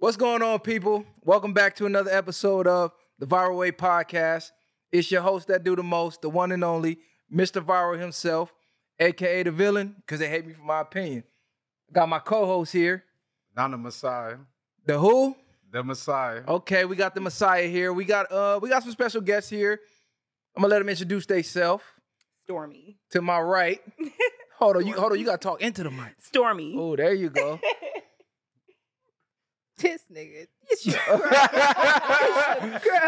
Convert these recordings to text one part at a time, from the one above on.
What's going on, people? Welcome back to another episode of the Viral Way Podcast. It's your host that do the most, the one and only, Mr. Viral himself, a.k.a. the villain, because they hate me for my opinion. I got my co-host here. Not the Messiah. The who? The Messiah. Okay, we got the Messiah here. We got some special guests here. I'm gonna let them introduce themselves. Stormy. To my right. Hold on, you gotta talk into the mic. Stormy. Oh, there you go. This nigga. It's your girl.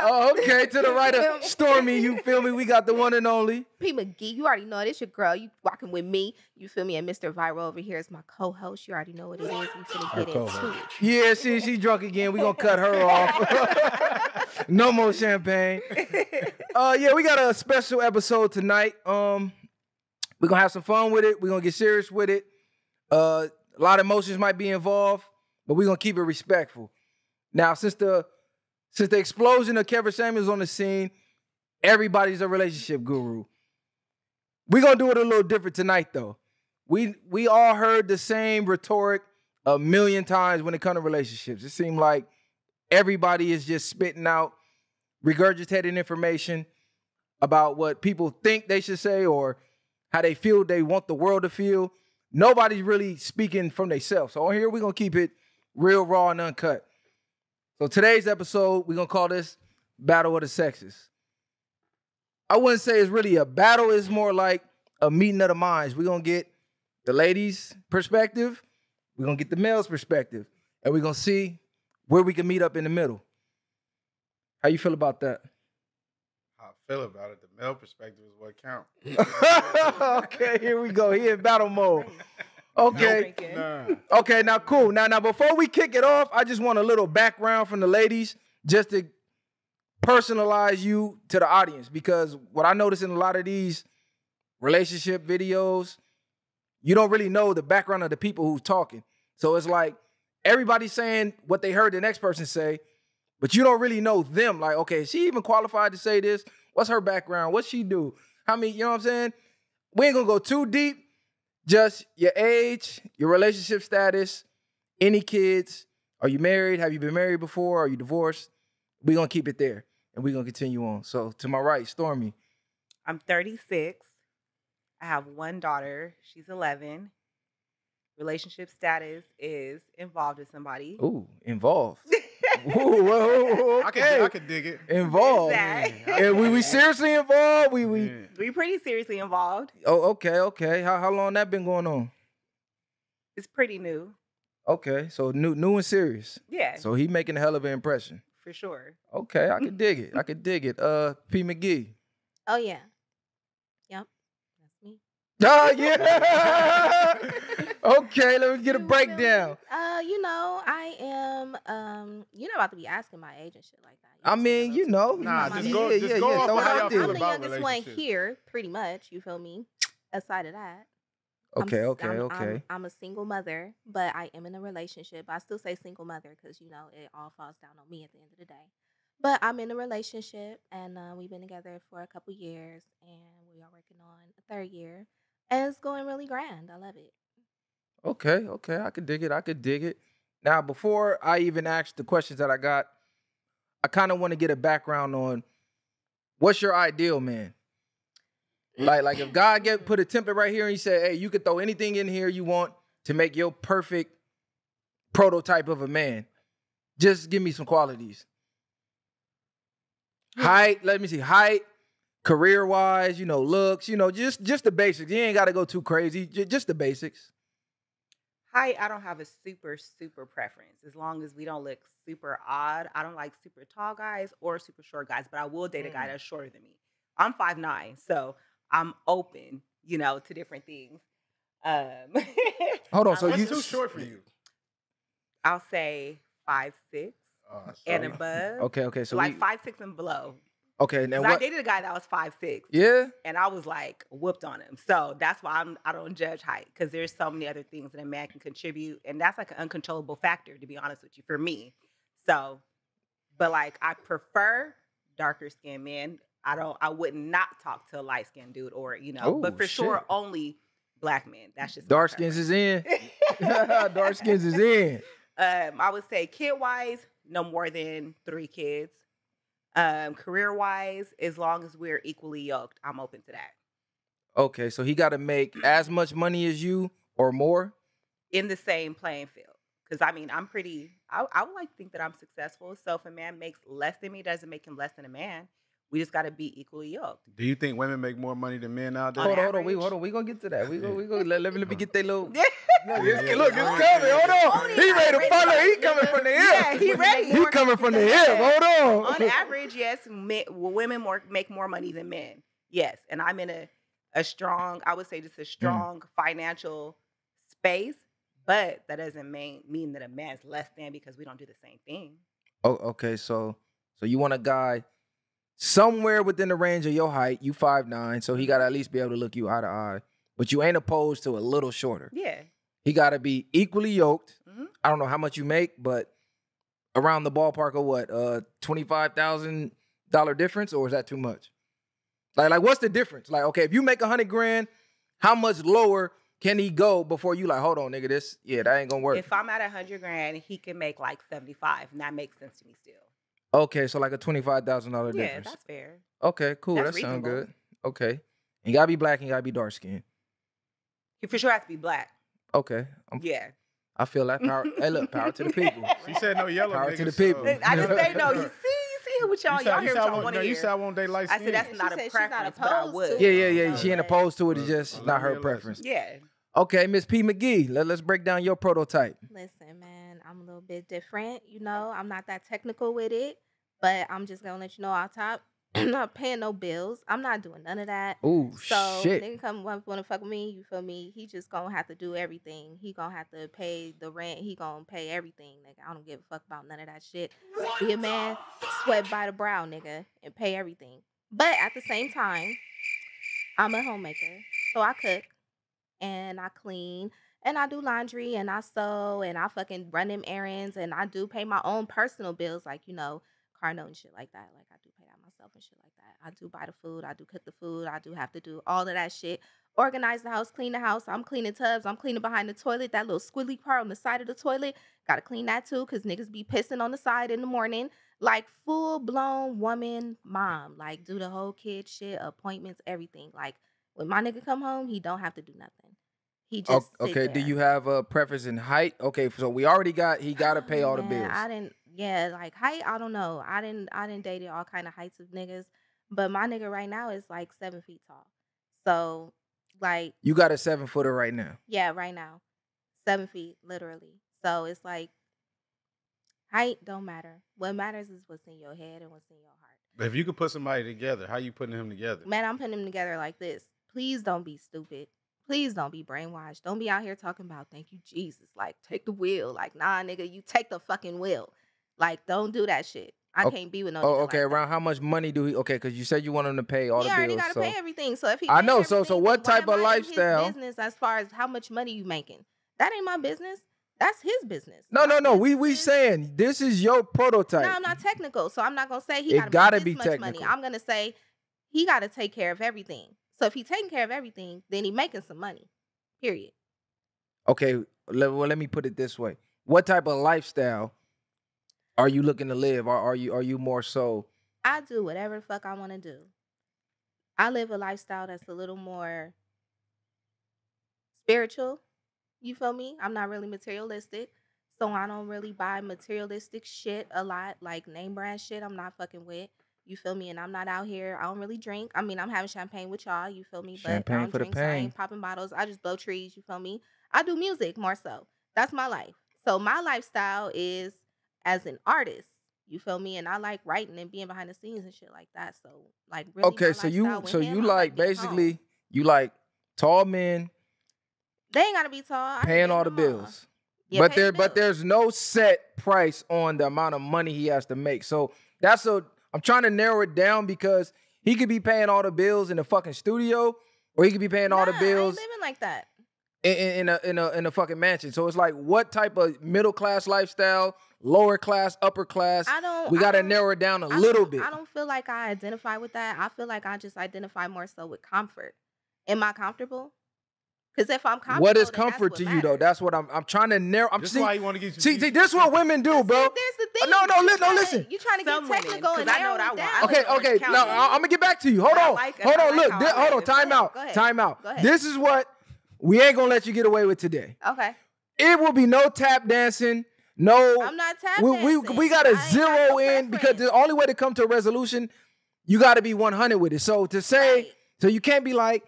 Oh, okay, to the right of Stormy, you feel me? We got the one and only. P. McGee, you already know it. It's your girl. You walking with me. You feel me? And Mr. Viral over here is my co-host. You already know what it is. We finna get into it. Yeah, she drunk again. We gonna cut her off. No more champagne. Yeah, we got a special episode tonight. We're gonna have some fun with it. We're gonna get serious with it. A lot of emotions might be involved, but we're gonna keep it respectful. Now, since the explosion of Kevin Samuels on the scene, everybody's a relationship guru. We're gonna do it a little different tonight, though. We all heard the same rhetoric a million times when it comes to relationships. It seemed like everybody is just spitting out, regurgitating information about what people think they should say or how they feel they want the world to feel. Nobody's really speaking from themselves. So on here, we're gonna keep it real, raw, and uncut. So today's episode, we're going to call this Battle of the Sexes. I wouldn't say it's really a battle. It's more like a meeting of the minds. We're going to get the ladies' perspective. We're going to get the male's perspective. And we're going to see where we can meet up in the middle. How you feel about that? How I feel about it, the male perspective is what counts. Okay, here we go. He in battle mode. Okay. Nah. Okay, now cool. Now before we kick it off, I just want a little background from the ladies just to personalize you to the audience, because what I notice in a lot of these relationship videos, you don't really know the background of the people who's talking. So it's like everybody's saying what they heard the next person say, but you don't really know them. Like, okay, is she even qualified to say this? What's her background? What's she do? How many, you know what I'm saying? We ain't gonna go too deep. Just your age, your relationship status, any kids, are you married? Have you been married before? Are you divorced? We're going to keep it there, and we're going to continue on. So to my right, Stormy. I'm 36. I have one daughter. She's 11. Relationship status is involved with somebody. Ooh, involved. Whoa, okay. I could dig it. Involved. Exactly. And we seriously involved? We pretty seriously involved. Oh, okay. How long that been going on? It's pretty new. Okay, so new and serious. Yeah. So he making a hell of an impression. For sure. Okay, I can dig it. P. McGee. Oh, yeah. Yep. That's me. Oh, yeah. Okay, let me get a breakdown. I am, you're not about to be asking my age and shit like that. I mean, you know. Nah, just go off throw of it how out y'all there. feel I'm the about youngest one relationships. here, pretty much. You feel me? Aside of that. Okay. I'm a single mother, but I am in a relationship. I still say single mother because, it all falls down on me at the end of the day. But I'm in a relationship, and we've been together for a couple years, and we are working on a third year. And it's going really grand. I love it. Okay. I could dig it. Now, before I even ask the questions that I got, I kind of want to get a background on what's your ideal man? Like if God put a template right here and he said, hey, you could throw anything in here you want to make your perfect prototype of a man. Just give me some qualities. Height, let me see. Height, career-wise, looks, just the basics. You ain't got to go too crazy. Just the basics. Height, I don't have a super, super preference. As long as we don't look super odd. I don't like super tall guys or super short guys, but I will date a guy that's shorter than me. I'm 5'9", so I'm open, to different things. Hold on, so What's too short for you? I'll say 5'6" and above. Okay. So like 5'6" and below. Okay, now I dated a guy that was 5'6". Yeah. And I was like whooped on him. So that's why I don't judge height, because there's so many other things that a man can contribute. And that's like an uncontrollable factor, to be honest with you, for me. So, but like I prefer darker skinned men. I would not talk to a light skinned dude or, but for sure only black men. That's just dark skins is in. Dark skins is in. I would say kid-wise, no more than 3 kids. Career-wise, as long as we're equally yoked, I'm open to that. Okay, so he got to make as much money as you or more? In the same playing field. Because I mean, I would like to think that I'm successful. So if a man makes less than me, doesn't make him less than a man. We just got to be equally yoked. Do you think women make more money than men nowadays? On Hold on. average. We gonna get to that. We gonna let me get that little. Yeah. Look, Yeah, it's yeah. coming. Hold on. Only He ready to average, follow. He nigga. coming from the hip. Yeah, he ready. He coming from the hip. Hold on. On average, yes, women make more money than men. Yes, and I'm in a strong, I would say, just a strong financial space. But that doesn't mean that a man's less than because we don't do the same thing. Oh, okay. So you want a guy somewhere within the range of your height. You 5'9", so he got to at least be able to look you eye to eye. But you ain't opposed to a little shorter. Yeah. He got to be equally yoked. Mhm. I don't know how much you make, but around the ballpark of what? $25,000 difference, or is that too much? Like what's the difference? Like, okay, if you make $100,000, how much lower can he go before you like, hold on, nigga, that ain't gonna work. If I'm at $100,000, he can make like 75, and that makes sense to me still. Okay, so like a $25,000 difference. Yeah, that's fair. Okay, cool. That's That sounds reasonable. good. Okay. And you gotta be black and you gotta be dark skinned. He for sure has to be black. Okay. Yeah. I feel that power. Hey, look, power to the people. She said no yellow Power niggas, to the so- people. I just say no. You see what y'all hear what y'all want to You hear. said I want they light I skin. said that's She not said a she's not preference, but I opposed would. to Yeah. She ain't opposed to it. It's just Well, not let her me listen. preference. Yeah. Okay, Miss P. McGee, let's break down your prototype. Listen, man, I'm a little bit different. You know, I'm not that technical with it, but I'm just gonna let you know off top. I'm not paying no bills. I'm not doing none of that. Ooh, So shit. nigga come wanna fuck with me, you feel me? He just gonna have to do everything. He gonna have to pay the rent. He gonna pay everything, nigga. I don't give a fuck about none of that shit. Be a man, sweat by the brow, nigga, and pay everything. But at the same time, I'm a homemaker, so I cook and I clean and I do laundry and I sew and I fucking run them errands and I do pay my own personal bills, like, you know, car note and shit like that. Like I do pay that myself and shit like that. I do buy the food, I do cook the food, I do have to do all of that shit. Organize the house, clean the house. I'm cleaning tubs, I'm cleaning behind the toilet, that little squiggly part on the side of the toilet. Gotta clean that too, cause niggas be pissing on the side in the morning. Like full blown woman mom. Like do the whole kid shit, appointments, everything. Like when my nigga come home, he don't have to do nothing. He just sit Okay, do there. you have a preference in height? Okay, so we already got, he got to pay all the Man, bills. I didn't. Yeah, like height. I don't know. I didn't dated all kind of heights of niggas, but my nigga right now is like 7 feet tall. So, like, You got a 7-footer right now. yeah, right now, 7 feet literally. So it's like height don't matter. What matters is what's in your head and what's in your heart. But if you could put somebody together, how you putting him together? Man, I'm putting them together like this. Please don't be stupid. Please don't be brainwashed. Don't be out here talking about thank you, Jesus. Like, take the wheel. Like, nah, nigga, you take the fucking wheel. Like, don't do that shit. I can't be with no Oh, nigga okay. like Around that. how much money do he? Okay, because you said you want him to pay all He the already bills. gotta So pay everything. So if he I paying know. So everything, what then type why of am I in his lifestyle? business as far as how much money you making? That ain't my business. That's his business. No. My We business is- saying this is your prototype. No, I'm not technical, so I'm not gonna say he It gotta gotta make be this much technical. money. I'm gonna say he gotta take care of everything. So if he taking care of everything, then he making some money. Period. Okay, let me put it this way: what type of lifestyle are you looking to live? Or are you more so? I do whatever the fuck I want to do. I live a lifestyle that's a little more spiritual. You feel me? I'm not really materialistic. So I don't really buy materialistic shit a lot, like name brand shit I'm not fucking with. You feel me? And I'm not out here. I don't really drink. I mean, I'm having champagne with y'all. You feel me? But Champagne I don't for the drink. So I pain. ain't popping bottles. I just blow trees. You feel me? I do music more so. That's my life. So my lifestyle is as an artist. You feel me? And I like writing and being behind the scenes and shit like that. So like really, Okay, my so you lifestyle with him, I like being basically home. you like tall men They ain't gotta be tall. I can paying date all the them all. bills. Yeah, pay the But bills. there's no set price on the amount of money he has to make. So I'm trying to narrow it down because he could be paying all the bills in the fucking studio, or he could be paying all the Nah, bills I ain't living like that. in a fucking mansion. So it's like, what type of middle class lifestyle, lower class, upper class? We got to narrow it down a little bit. I don't feel like I identify with that. I feel like I just identify more so with comfort. Am I comfortable? Because if I'm comfortable, What is then comfort that's to what you though? matters. That's what I'm trying to narrow. This is why you want to get you. See, this is what women do, bro. See, there's the thing. No, You tryna- listen. You trying to get Some women, technical and 'cause I know narrow what I it want. down. I Okay, like Orange okay. County. No, I'm gonna get back to you. Hold I on, like it. hold I on. like Look, how I hold on. live. Time out. Go ahead. Time out. Go ahead. This is what we ain't gonna let you get away with today. Okay. It will be no tap dancing. No, I'm not tap we dancing. gotta I ain't got zero no in because preference. the only way to come to a resolution, you got to be 100 with it. So to say, Right. so you can't be like,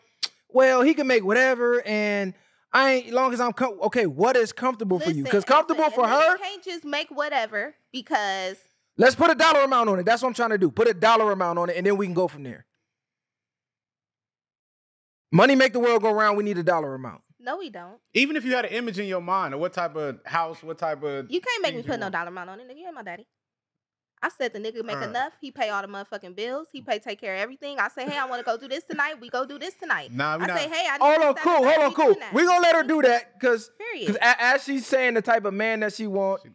well, he can make whatever, and I ain't long as I'm okay. What is comfortable for you? Listen, Because comfortable for a nigga her, can't just make whatever because let's put a dollar amount on it. That's what I'm trying to do. Put a dollar amount on it, and then we can go from there. Money make the world go round. We need a dollar amount. no, we don't. Even if you had an image in your mind of what type of house, what type of You can't make me things you put no want. dollar amount on it, nigga. You ain't my daddy. I said the nigga make Alright. enough. He pay all the motherfucking bills. He take care of everything. I say, hey, I want to go do this tonight. We go do this tonight. Nah, we I not. say, hey, I need Hold this, on, that, cool. and that. Hold on, We cool. doing that. We gonna let her do that because Period. as she's saying the type of man that she wants,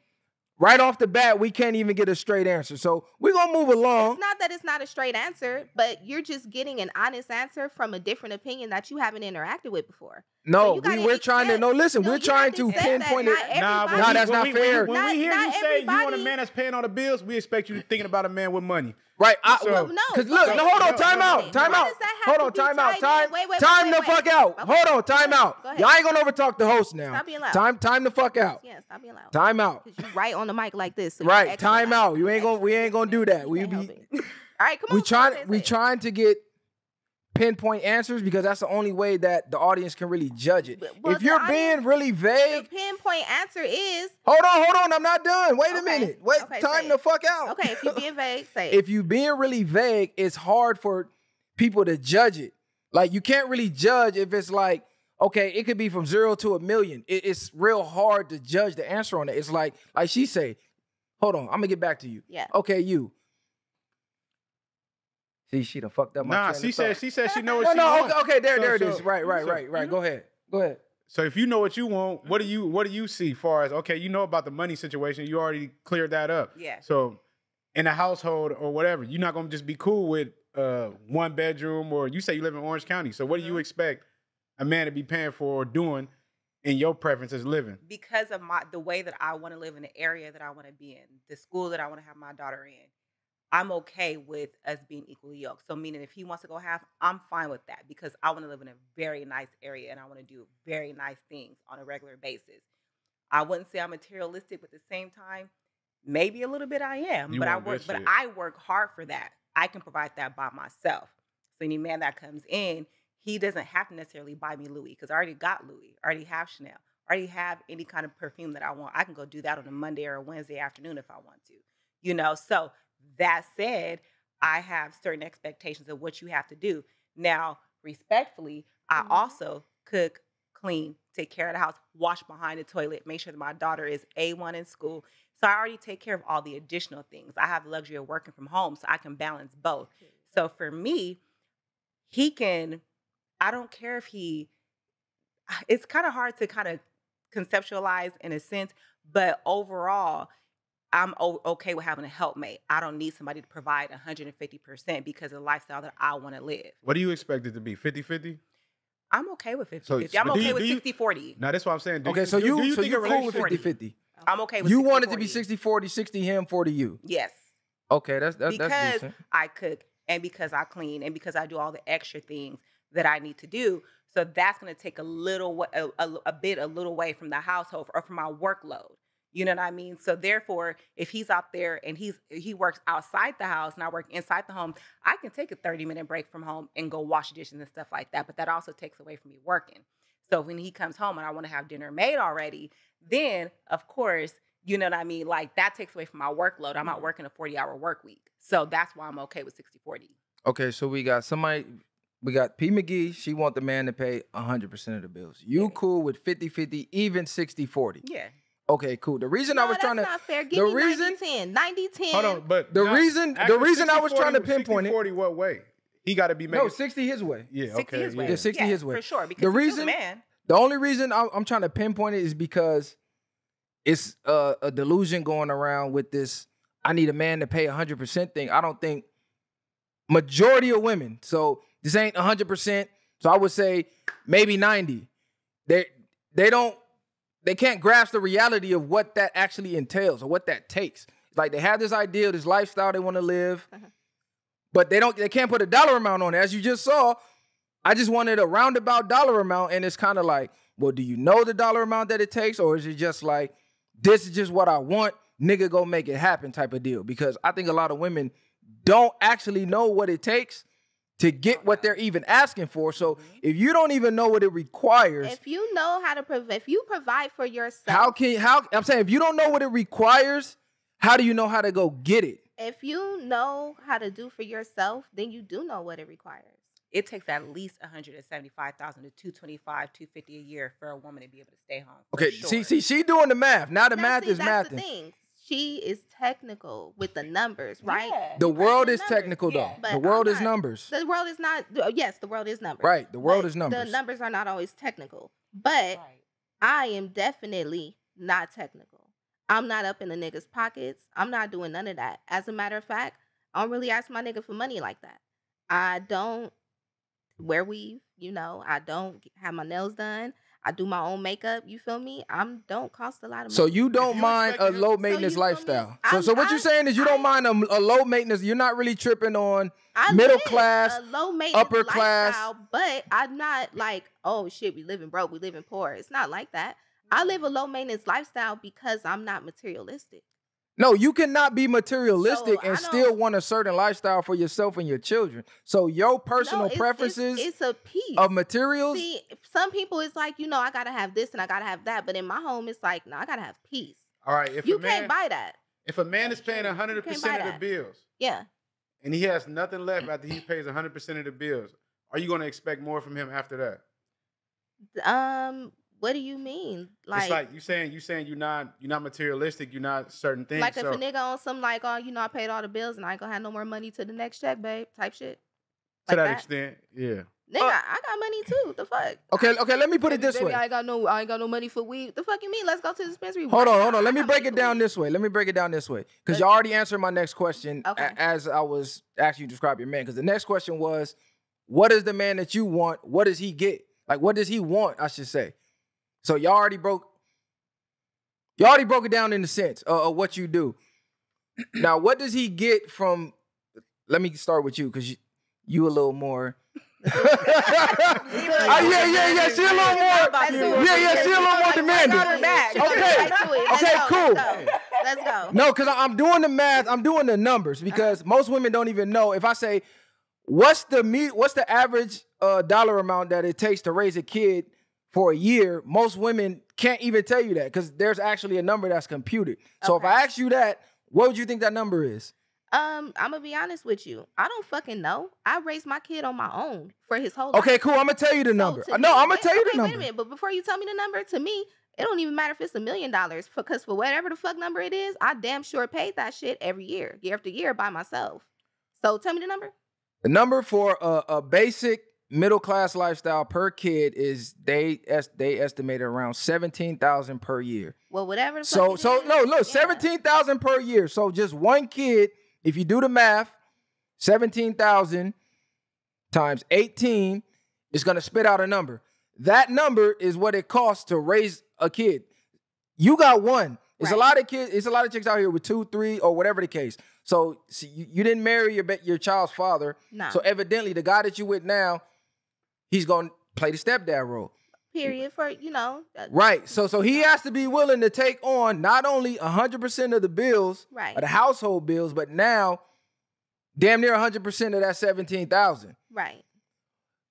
right off the bat, we can't even get a straight answer. So we're gonna move along. It's not that it's not a straight answer, but you're just getting an honest answer from a different opinion that you haven't interacted with before. No, you gotta we're trying to. accept- No, listen, No, we're you trying have to accept that pinpoint not it. everybody- Nah, that's not fair. When we hear Not you say you want a everybody- man that's paying all the bills, we expect you thinking about a man with money. Right. So- Well, no. Because look, but no, hold on, no, time no, out, no. time Why out. does that have Hold on, to be time out, tied time, in? Wait, time the wait. fuck out. Okay. Hold on, time out. Go ahead. Y'all ain't gonna overtalk the host now. Stop being loud. Time the fuck out. Yeah, stop being loud. Time out. Because you right on the mic like this. So you Right, extra time loud. out. We ain't gonna do that. You We can't help be it. All right, come on. we trying to get pinpoint answers because that's the only way that the audience can really judge it. Well, If you're the being audience- really The vague, pinpoint answer is hold on, I'm not done. Wait a Okay. minute. Wait, Okay, time say the it. fuck out. okay. If you're being vague, say it. If you being really vague, it's hard for people to judge it. Like you can't really judge if it's like, okay, it could be from 0 to 1,000,000. It's real hard to judge the answer on it. It's like she say, hold on, I'm gonna get back to you. Yeah. Okay, you. See, she done fucked up my Nah, train she of said thought. she know what No, she no, wants. okay, there it So- is. Right. Go ahead. So if you know what you want, what do you see far as, okay, you know about the money situation, you already cleared that up. Yeah. So in a household or whatever, you're not gonna just be cool with 1 bedroom, or you say you live in Orange County. So what do you expect a man to be paying for or doing in your preference as living? Because of the way that I want to live in the area that I want to be in, the school that I want to have my daughter in, I'm okay with us being equally yoked. So meaning if he wants to go half, I'm fine with that because I want to live in a very nice area and I want to do very nice things on a regular basis. I wouldn't say I'm materialistic, but at the same time, maybe a little bit I am. You But want good shit. I work hard for that. I can provide that by myself. So any man that comes in, he doesn't have to necessarily buy me Louis because I already got Louis, I already have Chanel, I already have any kind of perfume that I want. I can go do that on a Monday or a Wednesday afternoon if I want to, So that said, I have certain expectations of what you have to do. Now, respectfully, I also cook, clean, take care of the house, wash behind the toilet, make sure that my daughter is A1 in school. So I already take care of all the additional things. I have the luxury of working from home, so I can balance both. So for me, I don't care if it's kind of hard to kind of conceptualize in a sense, but overall, I'm okay with having a helpmate. I don't need somebody to provide 150% because of the lifestyle that I want to live. What do you expect it to be? 50-50? I'm okay with 50-50. So- I'm but do okay you- with do you- 60-40. Now that's what I'm saying. Okay, so do you think a cool with relationship- 50-50. I'm okay with You 60-40. want it to be 60-40, 60 him, 40 you. Yes. Okay, that's Because decent. I cook and because I clean and because I do all the extra things that I need to do. So that's going to take a little way from the household or from my workload. You know what I mean? So therefore, if he's out there and he works outside the house and I work inside the home, I can take a 30-minute break from home and go wash dishes and stuff like that. But that also takes away from me working. So when he comes home and I want to have dinner made already, then of course, you know what I mean? Like that takes away from my workload. I'm not working a 40-hour work week. So that's why I'm okay with 60-40. Okay, so we got P. McGee. She want the man to pay 100% of the bills. You Yeah. cool with 50-50, even 60-40. Yeah. Okay, cool. The reason I was trying to, That's not fair. Give the me reason- 90-10. 90-10. Hold on, but The now, reason I was trying to pinpoint it- 40 what way? He got to be making. no, 60 his way. Yeah, 60 okay. his way. Yeah, 60 his way. For sure. Because The he's still reason- the man. The only reason I'm trying to pinpoint it is because it's a delusion going around with this, I need a man to pay 100% thing. I don't think majority of women, so this ain't 100%, so I would say maybe 90. they can't grasp the reality of what that actually entails or what that takes. Like they have this idea, this lifestyle they want to live, but they can't put a dollar amount on it. As you just saw, I just wanted a roundabout dollar amount, and it's kind of like, well, do you know the dollar amount that it takes, or is it just like, this is just what I want, nigga, go make it happen type of deal? Because I think a lot of women don't actually know what it takes to get what they're even asking for. So if you don't even know what it requires, if you know how to if you provide for yourself, I'm saying, if you don't know what it requires, how do you know how to go get it? If you know how to do for yourself, then you do know what it requires. It takes at least $175,000 to $225,000, $250,000 a year for a woman to be able to stay home. Okay, sure. see, she doing the math. Now the math is that's mathing. The thing. She is technical with the numbers, right? Yeah. The world is numbers. technical, though. Yeah. The world is numbers. The world is not. Yes, the world is numbers. Right, the world But is numbers. The numbers are not always technical. But Right. I am definitely not technical. I'm not up in the nigga's pockets. I'm not doing none of that. As a matter of fact, I don't really ask my nigga for money like that. I don't wear weave, I don't have my nails done. I do my own makeup, you feel me? Don't cost a lot of money. So you don't you mind a expect him- low maintenance So you feel me? lifestyle. So what you're saying is you don't mind a low maintenance. You're not really tripping on I middle live class, a low maintenance upper class. lifestyle, but I'm not like, oh shit, we living broke, we living poor. It's not like that. I live a low maintenance lifestyle because I'm not materialistic. No, you cannot be materialistic So, and I still don't- want a certain lifestyle for yourself and your children. So your personal No, it's- preferences it's a piece of materials. See, some people it's like, I gotta have this and I gotta have that, but in my home it's like, no, I gotta have peace. All right, if You a man, can't buy that. if a man is paying You 100% can't buy of the that. bills Yeah. and he has nothing left after he pays 100% of the bills, are you going to expect more from him after that? What do you mean? It's like you saying you're not materialistic, you're not certain things. Like if so, a nigga on some like, oh, I paid all the bills and I ain't gonna have no more money to the next check, babe, type shit. to Like that extent, yeah. Nigga, I got money too. The fuck? Okay, let me put it this Baby, way. I ain't got no money for weed. The fuck you mean? Let's go to the dispensary. Hold right on. now. Let I me got break money it for down weed. this way. Because you already answered my next question Okay. as I was asking you to describe your man. Because the next question was, what is the man that you want? What does he get? Like, what does he want, I should say. So y'all already broke it down in the sense of what you do. Now, what does he get from, let me start with you, because you a little more. Yeah. She a little more. She a little more demanding. Okay, cool. Let's go. No, because I'm doing the math. I'm doing the numbers because most women don't even know. If I say, what's the average dollar amount that it takes to raise a kid for a year, most women can't even tell you that because there's actually a number that's computed. So if I ask you that, what would you think that number is? I'm gonna be honest with you. I don't fucking know. I raised my kid on my own for his whole life. Okay, cool. I'm gonna tell you the number. to No, me- I'm gonna tell you the Wait number. a minute, but before you tell me the number, to me, it don't even matter if it's $1 million because for whatever the fuck number it is, I damn sure paid that shit every year after year by myself. So tell me the number. The number for a basic middle class lifestyle per kid is they estimated around $17,000 per year. Well, whatever. The So fuck it is, no, look, yeah. $17,000 per year. So just one kid, if you do the math, 17,000 times 18 is gonna spit out a number. That number is what it costs to raise a kid. You got one. It's a lot of kids. It's a lot of chicks out here with 2, 3, or whatever the case. So you didn't marry your child's father. Nah. So evidently, the guy that you with now, he's gonna play the stepdad role. Period. For Right. So he has to be willing to take on not only 100% of the bills, Right. of the household bills, but now damn near 100% of that 17,000. right.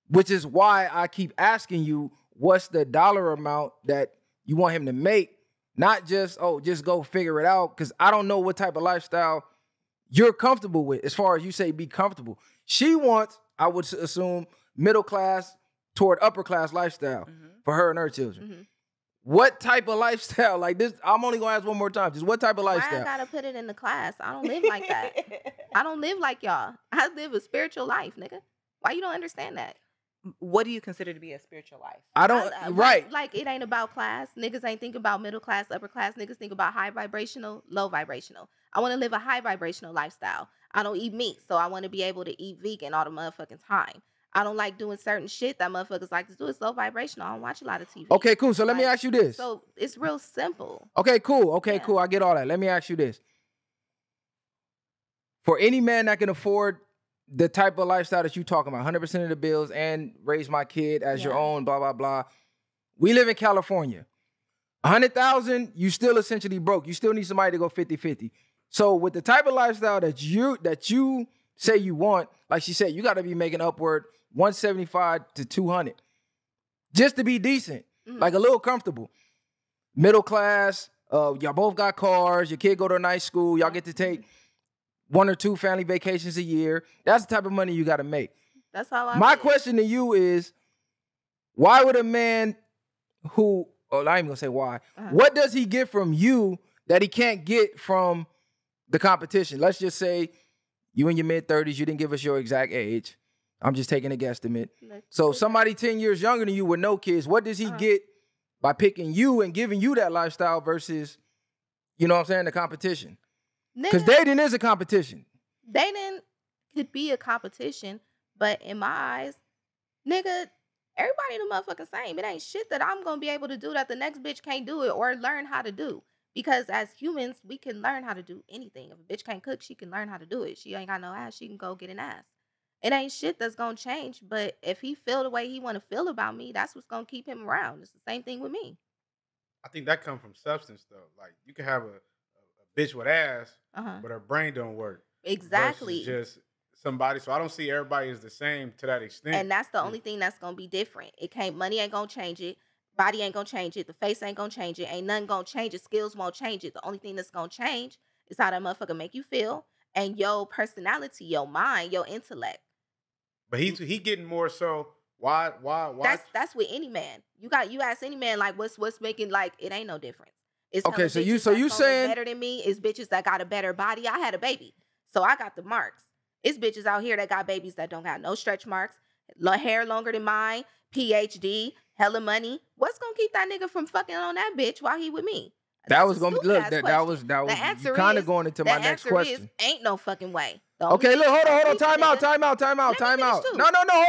Which is why I keep asking you, what's the dollar amount that you want him to make? Not just go figure it out, because I don't know what type of lifestyle you're comfortable with. As far as you say, be comfortable. She wants, I would assume, middle class toward upper class lifestyle for her and her children. Mhm. What type of lifestyle like this? I'm only gonna ask one more time. Just what type of Why I lifestyle? gotta put it in the class? I don't live like that. I don't live like y'all. I live a spiritual life, nigga. Why you don't understand that? What do you consider to be a spiritual life? I don't. Right. Like it ain't about class. Niggas ain't think about middle class, upper class. Niggas think about high vibrational, low vibrational. I want to live a high vibrational lifestyle. I don't eat meat, so I want to be able to eat vegan all the motherfucking time. I don't like doing certain shit that motherfuckers like to do. It's low vibrational. I don't watch a lot of TV. Okay, cool. So let me ask you this. So it's real simple. Okay, cool. Okay, Yeah. cool. I get all that. Let me ask you this. For any man that can afford the type of lifestyle that you talking about, 100% of the bills and raise my kid as your own, blah, blah, blah. We live in California. 100,000, you still essentially broke. You still need somebody to go 50-50. So with the type of lifestyle that you say you want, like she said, you got to be making upward 175 to 200 just to be decent, like a little comfortable. Middle class, y'all both got cars, your kid go to a nice school, y'all get to take 1 or 2 family vacations a year. That's the type of money you got to make. That's how My question to you is, why would a man who, I ain't even gonna say why, what does he get from you that he can't get from the competition? Let's just say you in your mid-30s, you didn't give us your exact age. I'm just taking a guesstimate. So somebody 10 years younger than you with no kids, what does he get by picking you and giving you that lifestyle versus, you know what I'm saying, the competition? Because dating is a competition. Dating could be a competition, but in my eyes, nigga, everybody the motherfucking same. It ain't shit that I'm gonna be able to do that the next bitch can't do it or learn how to do. Because as humans, we can learn how to do anything. If a bitch can't cook, she can learn how to do it. She ain't got no ass, she can go get an ass. It ain't shit that's gonna change, but if he feel the way he wanna feel about me, that's what's gonna keep him around. It's the same thing with me. I think that comes from substance though. Like you can have a bitch with ass, but her brain don't work. Exactly. Just somebody. So I don't see everybody as the same to that extent. And that's the only thing that's gonna be different. Money ain't gonna change it. Body ain't gonna change it. The face ain't gonna change it. Ain't nothing gonna change it. Skills won't change it. The only thing that's gonna change is how that motherfucker make you feel and your personality, your mind, your intellect. But he getting more so. Why? That's with any man. You ask any man like what's making, like, it ain't no difference. It's okay. So you that's saying better than me is bitches that got a better body. I had a baby, so I got the marks. It's bitches out here that got babies that don't got no stretch marks, hair longer than mine, PhD, hella money. What's gonna keep that nigga from fucking on that bitch while he with me? That was gonna be, look, that was The answer kind of is, going into my next question. Ain't no fucking way. Okay, look, hold on, time out. No, hold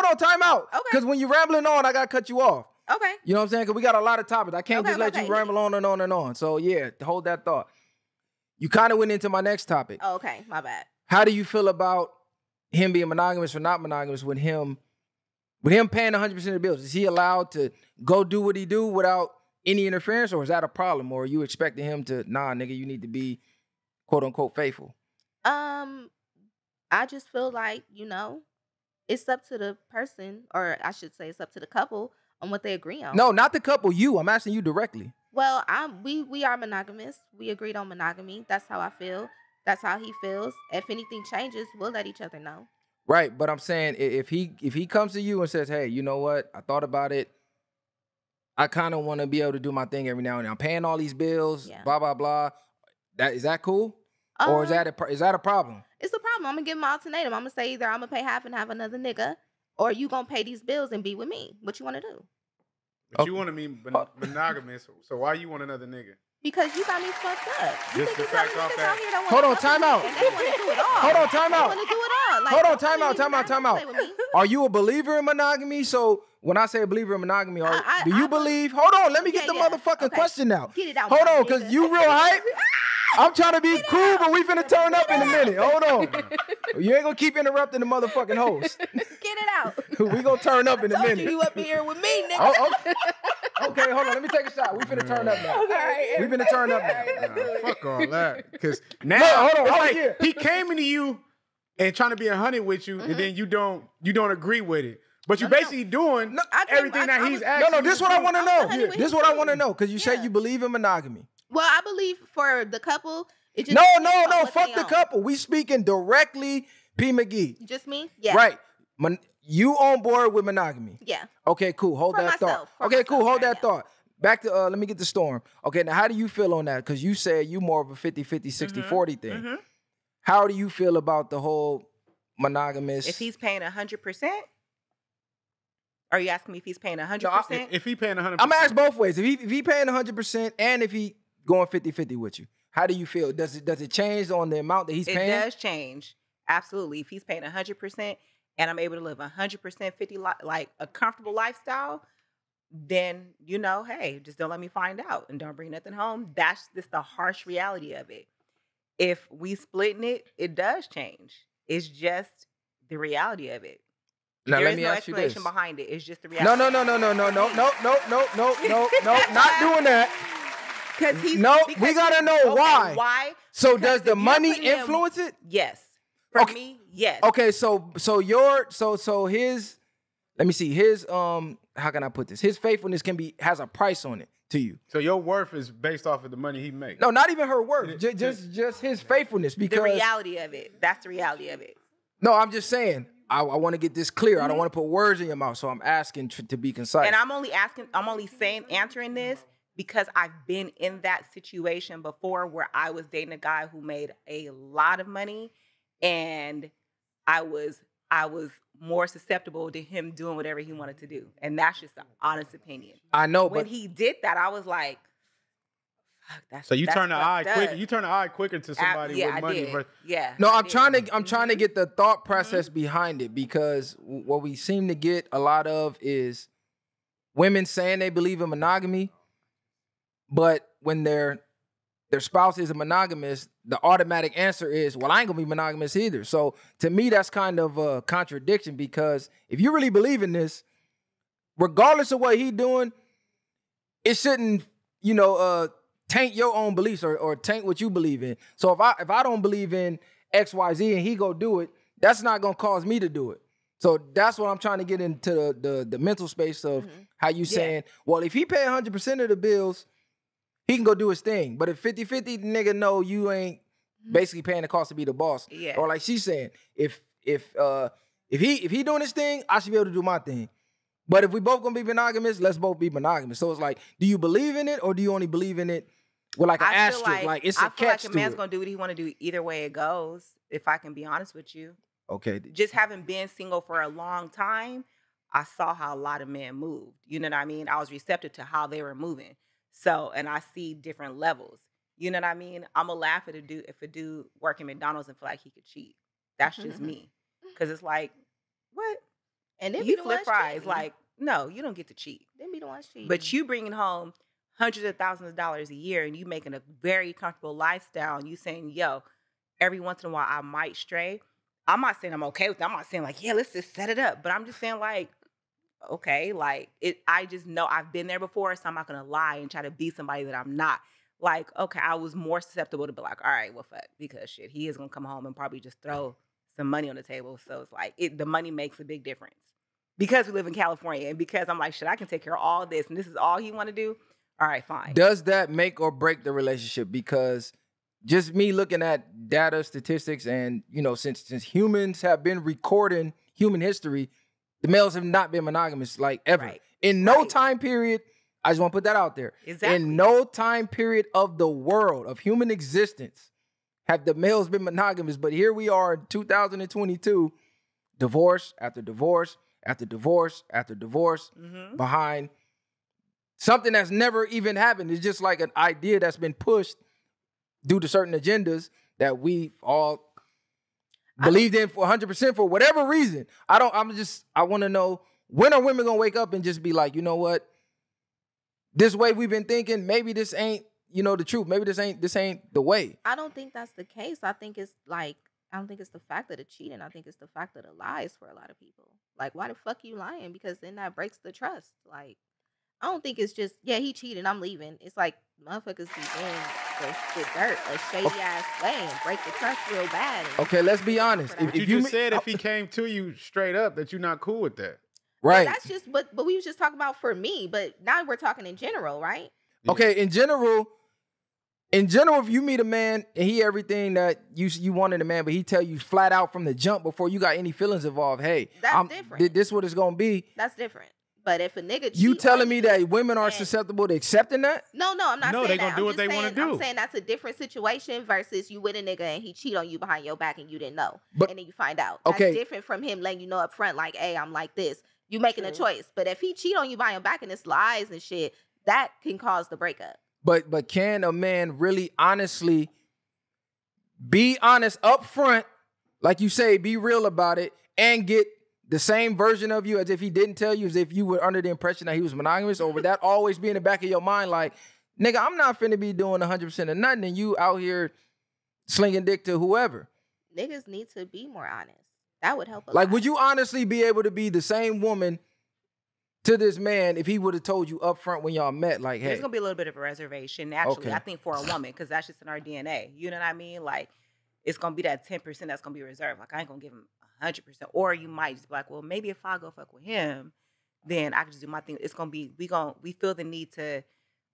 on, time out. Okay. Because when you're rambling on, I gotta cut you off. Okay. You know what I'm saying? Because we got a lot of topics. I can't just let you ramble on and on and on. So yeah, hold that thought. You kind of went into my next topic. Oh, okay, my bad. How do you feel about him being monogamous or not monogamous with him paying 100% of the bills? Is he allowed to go do what he do without any interference, or is that a problem? Or are you expecting him to, nah, nigga, you need to be quote unquote faithful? I just feel like, it's up to the person, or I should say it's up to the couple on what they agree on. No, not the couple, you. I'm asking you directly. Well, we are monogamous. We agreed on monogamy. That's how I feel. That's how he feels. If anything changes, we'll let each other know. Right, but I'm saying if he comes to you and says, hey, you know what? I thought about it. I kind of want to be able to do my thing every now and then. I'm paying all these bills, blah, blah, blah. Is that cool? Or is that a problem? It's a problem. I'm going to give him an ultimatum. I'm going to say either I'm going to pay half and have another nigga, or you going to pay these bills and be with me. What you want to do? But you want to be monogamous, so why you want another nigga? Because you got me fucked up. Just the fact off that. Hold on, time out. And they want to do it all. Hold on, time out. They want to do it all. Like, hold on, time out. Are you a believer in monogamy? So when I say a believer in monogamy, do you believe? Hold on, let me get the motherfucking question out. Get it out. Hold on, because you real hype. I'm trying to be cool, but we finna turn up in a minute. Hold on. You ain't gonna keep interrupting the motherfucking host. Get it out. We gonna turn up in a minute. You up here with me, nigga. Okay, hold on. Let me take a shot. We finna turn up now. Okay. We finna turn up now. Fuck all that. Because now, hold on. It's like he came into you and trying to be 100 with you, and then you don't agree with it. But you're basically doing everything that he's asking. No, this is what I want to know. This is what I want to know, because you say you believe in monogamy. Well, I believe for the couple, it just No, fuck the couple. We speaking directly, P. McGee. Just me? Yeah. Right. You on board with monogamy? Yeah. Okay, cool. Hold that thought. Okay, cool. Hold that thought. Back to, let me get the storm. Okay, now how do you feel on that? Because you said you more of a 50-50, 60-40 thing. Mm-hmm. How do you feel about the whole monogamous? If he's paying 100%? Are you asking me if he's paying 100%? No, if he paying 100%. I'm going to ask both ways. If he paying 100% and if he going 50-50 with you, how do you feel? Does it change on the amount that he's paying? It does change. Absolutely. If he's paying 100% and I'm able to live 100% 50 like a comfortable lifestyle, then hey, just don't let me find out and don't bring nothing home. That's just the harsh reality of it. If we splitting it, it does change. It's just the reality of it. Now There let is me no ask you this. explanation behind it. It's just the No, reality. no, not doing that. We gotta know why. Why? So Because does the if you're money putting him- influence it? Yes. For Okay. me, yes. Okay, so his, let me see, his how can I put this? His faithfulness has a price on it to you. So your worth is based off of the money he makes. No, not even her worth. Just his faithfulness. Because The reality of it. That's the reality of it. no, I'm just saying. I want to get this clear. I don't want to put words in your mouth, so I'm asking to be concise. And I'm only answering this because I've been in that situation before where I was dating a guy who made a lot of money, and I was more susceptible to him doing whatever he wanted to do. And that's just an honest opinion. I know, When but he did that, I was like, fuck, that's So you that's turn the eye fucked quicker. up. You turn the eye quicker to somebody Yeah, with I money. did. Yeah. no, I I'm did. trying to get the thought process behind it, because what we seem to get a lot of is women saying they believe in monogamy, but when their spouse is a monogamous, the automatic answer is, well, I ain't gonna be monogamous either. So to me, that's kind of a contradiction, because if you really believe in this, regardless of what he doing, it shouldn't, taint your own beliefs or taint what you believe in. So if I don't believe in XYZ and he go do it, that's not gonna cause me to do it. So that's what I'm trying to get into the mental space of how you saying, well, if he pay 100% of the bills, he can go do his thing. But if 50-50, nigga, no, you ain't basically paying the cost to be the boss. Yeah. Or like she's saying, if he doing his thing, I should be able to do my thing. But if we both gonna be monogamous, let's both be monogamous. So it's like, do you believe in it, or do you only believe in it with like an asterisk? Like it's a I feel catch like a to man's it. gonna do what he want to do either way it goes. If I can be honest with you, Okay. just having been single for a long time, I saw how a lot of men moved. You know what I mean? I was receptive to how they were moving. So, and I see different levels. You know what I mean? I'm gonna laugh at if a dude working McDonald's and feel like he could cheat. That's just me. Because it's like, what? And then You flip fries. Like, no, you don't get to cheat. then be the ones cheating. But you bringing home hundreds of thousands of dollars a year, and you making a very comfortable lifestyle, and you saying, yo, every once in a while I might stray. I'm not saying I'm okay with that. I'm not saying like, yeah, let's just set it up. But I'm just saying like, okay, like I just know I've been there before, so I'm not gonna lie and try to be somebody that I'm not. Like, okay, I was more susceptible to be like, all right, well, fuck, because shit, he is gonna come home and probably just throw some money on the table. So it's like the money makes a big difference. Because we live in California, and because I'm like, shit, I can take care of all this, and this is all he want to do. All right, fine. Does that make or break the relationship? Because just me looking at data, statistics, and since humans have been recording human history, the males have not been monogamous like ever. Right. In no Right. time period, I just want to put that out there. Exactly. In no time period of the world, of human existence, have the males been monogamous. But here we are in 2022, divorce after divorce after divorce after divorce, behind something that's never even happened. It's just like an idea that's been pushed due to certain agendas that we all believed in for 100% for whatever reason. I want to know, when are women gonna wake up and just be like, you know what? This way we've been thinking, maybe this ain't, the truth. Maybe this ain't the way. I don't think that's the case. I think it's like, I don't think it's the fact of the cheating. I think it's the fact of the lies for a lot of people. Like, why the fuck you lying? Because then that breaks the trust. Like, I don't think it's just, yeah, he cheated, I'm leaving. It's like motherfuckers be doing the dirt, a shady ass way, and break the trust real bad. Okay, let's be honest. But You just said if he came to you straight up that you're not cool with that. Right. That's just, but we was just talking about for me, but now we're talking in general, right? Okay, in general, if you meet a man and he everything that you want in a man, but he tell you flat out from the jump before you got any feelings involved, hey, That's different. This what it's gonna be. That's different. But if a nigga You cheat telling on me you, that women are and- susceptible to accepting that? No, I'm not No, saying they that. gonna do I'm what just they wanna saying- do. I'm saying that's a different situation versus you with a nigga and he cheat on you behind your back and you didn't know. But- and then you find out. Okay. That's different from him letting you know up front, like, hey, I'm like this. You making a choice. But if he cheat on you behind your back and it's lies and shit, that can cause the breakup. But can a man really honestly be honest up front, like you say, be real about it, and get the same version of you as if he didn't tell you, as if you were under the impression that he was monogamous? Or would that always be in the back of your mind like, nigga, I'm not finna be doing 100% of nothing and you out here slinging dick to whoever? Niggas need to be more honest. That would help a lot. Like, would you honestly be able to be the same woman to this man if he would have told you up front when y'all met, like, hey? There's going to be a little bit of a reservation, naturally, Okay. I think, for a woman, because that's just in our DNA. You know what I mean? Like, it's going to be that 10% that's going to be reserved. Like, I ain't going to give him 100%. Or you might just be like, well, maybe if I go fuck with him, then I can just do my thing. It's going to be, we feel the need to,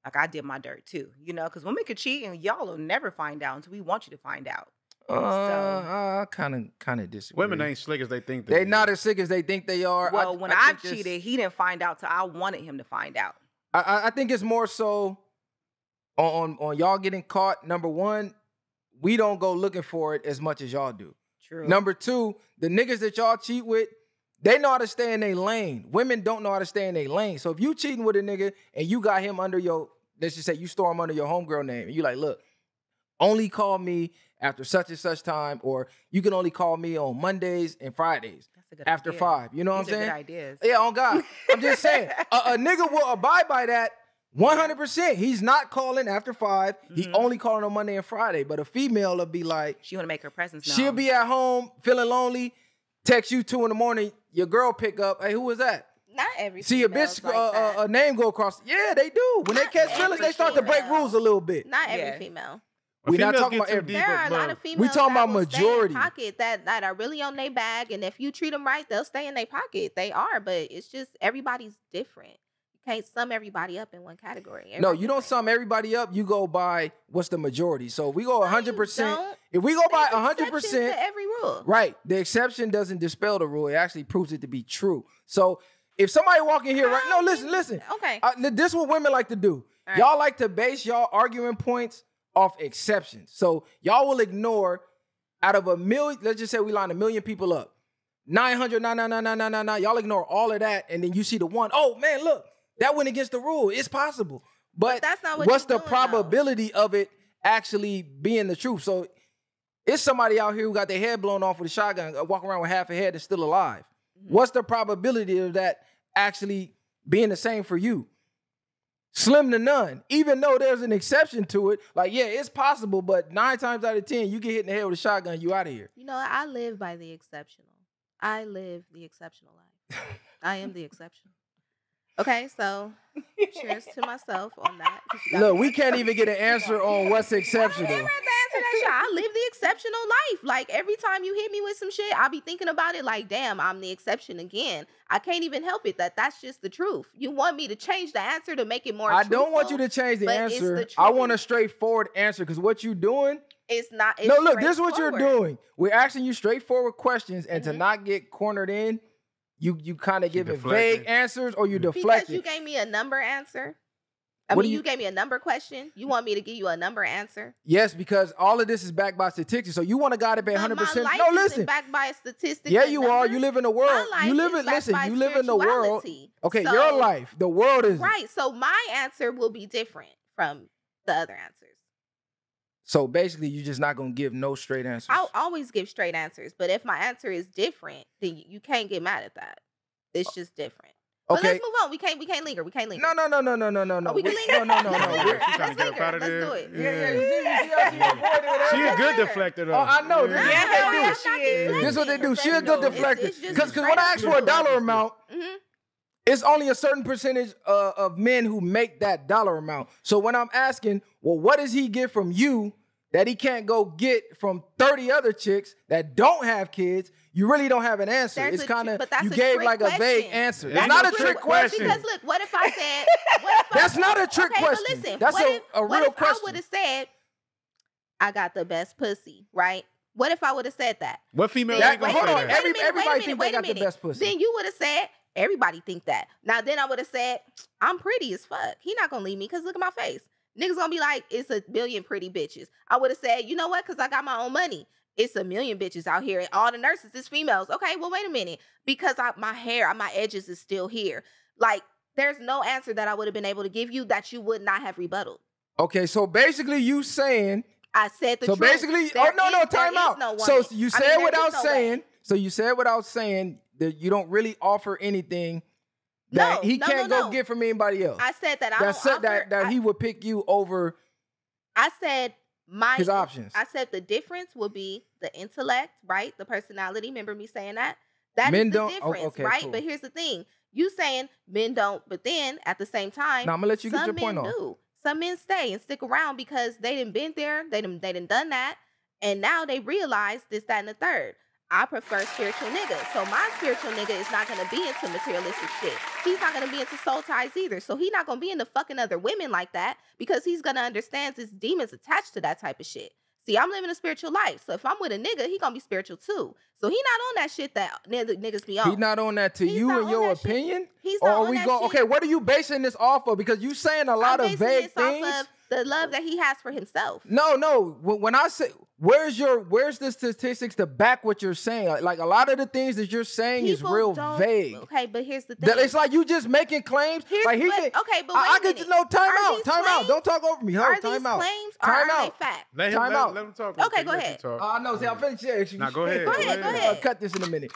like, I did my dirt too, you know? Because women could cheat and y'all will never find out until we want you to find out. I kind of disagree. Women ain't slick as they think They not as sick as they think they are. Well, when I I cheated, he didn't find out till I wanted him to find out. I think it's more so on y'all getting caught. Number one, we don't go looking for it as much as y'all do. True. Number two, the niggas that y'all cheat with, they know how to stay in their lane. Women don't know how to stay in their lane. So if you cheating with a nigga and you got him under your, let's just say you store him under your homegirl name, and you like, look, only call me after such and such time, or you can only call me on Mondays and Fridays That's a good after idea. 5. You know These what I'm are saying? good ideas. Yeah, on God. I'm just saying, a nigga will abide by that 100%. He's not calling after 5. He only calling on Monday and Friday. But a female will be like, She want to make her presence known. she'll be at home feeling lonely, text you 2 a.m, your girl pick up, hey, who was that? Not every See a female's bitch, like that. a name go across. Yeah, they do. When they Not catch feelings, every they start to break female. rules a little bit. Not every Yeah. female. We're not Females talking get about too every. deep There are a lot love. of females talking that about will majority. stay in pocket that are really on their bag, and if you treat them right, they'll stay in their pocket. They are, but it's just everybody's different. You can't sum everybody up in one category. No, Everybody's you don't different. sum everybody up. You go by what's the majority. So if we go No, you 100%, don't. if we go by There's exceptions 100%, to every rule. right, the exception doesn't dispel the rule. It actually proves it to be true. So if somebody walk in here, right? No, listen. Okay. This is what women like to do. All right. Y'all like to base y'all argument points off exceptions. So y'all will ignore out of a million, let's just say we line 1 million people up. 900, y'all ignore all of that, and then you see the one, oh man, look, that went against the rule. It's possible. But that's not what what's you're the doing, though. probability of it actually being the truth? So it's somebody out here who got their head blown off with a shotgun, walking around with half a head and still alive. What's the probability of that actually being the same for you? Slim to none. Even though there's an exception to it, like, yeah, it's possible, but 9 times out of 10, you get hit in the head with a shotgun, you out of here. You know, I live by the exceptional. I live the exceptional life. I am the exception. Okay, so cheers to myself on that. Look, we can't even get an answer on what's I exceptional. never have to answer that shit. I live the exceptional life. Like, every time you hit me with some shit, I'll be thinking about it like, damn, I'm the exception again. I can't even help it. That's just the truth. You want me to change the answer to make it more I don't want you truthful, to change the but it's answer. the I want a truth. straightforward answer, because what you doing, It's not. It's no, look, this is what you're straightforward. doing. We're asking you straightforward questions, and to not get cornered in, you kind of giving deflecting. vague answers, or you Because deflecting. you gave me a number answer. What do you you- gave me a number question. You want me to give you a number answer? Yes, because all of this is backed by statistics. So you want a guy to pay But 100%. my life No, isn't listen. backed by statistics. Yeah, and you are. You numbers. live in a My world. life You live is in, backed listen, by you live in the world. spirituality. Okay, So- your life. The world is. Right. So my answer will be different from the other answers. So basically, you're just not going to give no straight answers. I'll always give straight answers, but if my answer is different, then you can't get mad at that. It's just different. But Okay. let's move on. We can't linger. We can't linger. No. Oh, we can linger. No. Let's She's linger. trying to Let's get up out linger. of Let's there. do it. Yeah. You see how she avoided it? She a Let's good linger. deflector though. Oh, I know. Yeah, Yeah, hell they yeah, do. she is. This is what they do. She a good It's deflector. just Because straight when I up ask for a truth. dollar amount, Mhm. it's only a certain percentage of men who make that dollar amount. So when I'm asking, well, what does he get from you that he can't go get from 30 other chicks that don't have kids, you really don't have an answer. There's It's a kind tri- of, but that's you a gave trick like a vague question. answer. That's It's not a a trick question. Because look, what if I said? What if That's not a trick okay, question. But listen, That's what a if, real what if question. I would have said, I got the best pussy, right? What if I would have said that? What female Then- ain't gonna hold say on. that? Everybody think they got the best pussy. Then you would have said, everybody think that. Now then I would have said, I'm pretty as fuck. He not gonna leave me because look at my face. Niggas gonna be like, it's a million pretty bitches. I would have said, you know what? Because I got my own money. It's a million bitches out here and all the nurses is females. Okay, well, wait a minute. Because my hair, my edges is still here. Like, there's no answer that I would have been able to give you that you would not have rebutted. Okay, so basically you saying, I said the so truth. basically, There oh, no, there time is out. no So woman. you I said mean, there without is no way. saying, so you said without saying you don't really offer anything that he can't go get from anybody else. I said that I don't offer, that he would pick you over. I said his options. I said the difference will be the intellect, right? The personality. Remember me saying that? That Men is the don't, difference, right? cool. But here's the thing. You saying men don't, but then at the same time, now I'm gonna let you get your point off. Some men stay and stick around because they didn't been there, they didn't done that, and now they realize this, that, and the third. I prefer spiritual niggas. So my spiritual nigga is not gonna be into materialistic shit. He's not gonna be into soul ties either. So he's not gonna be into fucking other women like that because he's gonna understand his demons attached to that type of shit. See, I'm living a spiritual life. So if I'm with a nigga, he gonna be spiritual too. So he not on that shit that niggas be on. He not on that to you in your opinion? He's not on that shit. Okay, what are you basing this off of? Because you saying a lot of vague things. Off of the love that he has for himself. No. When I say, where's the statistics to back what you're saying? Like a lot of the things that you're saying is real vague. Okay, but here's the thing. It's like you just making claims. Time out. Don't talk over me. Are these claims or are they fact? Let him talk. Okay, go ahead. No, see, I'm finished. Now go ahead. Go ahead. I'll cut this in a minute.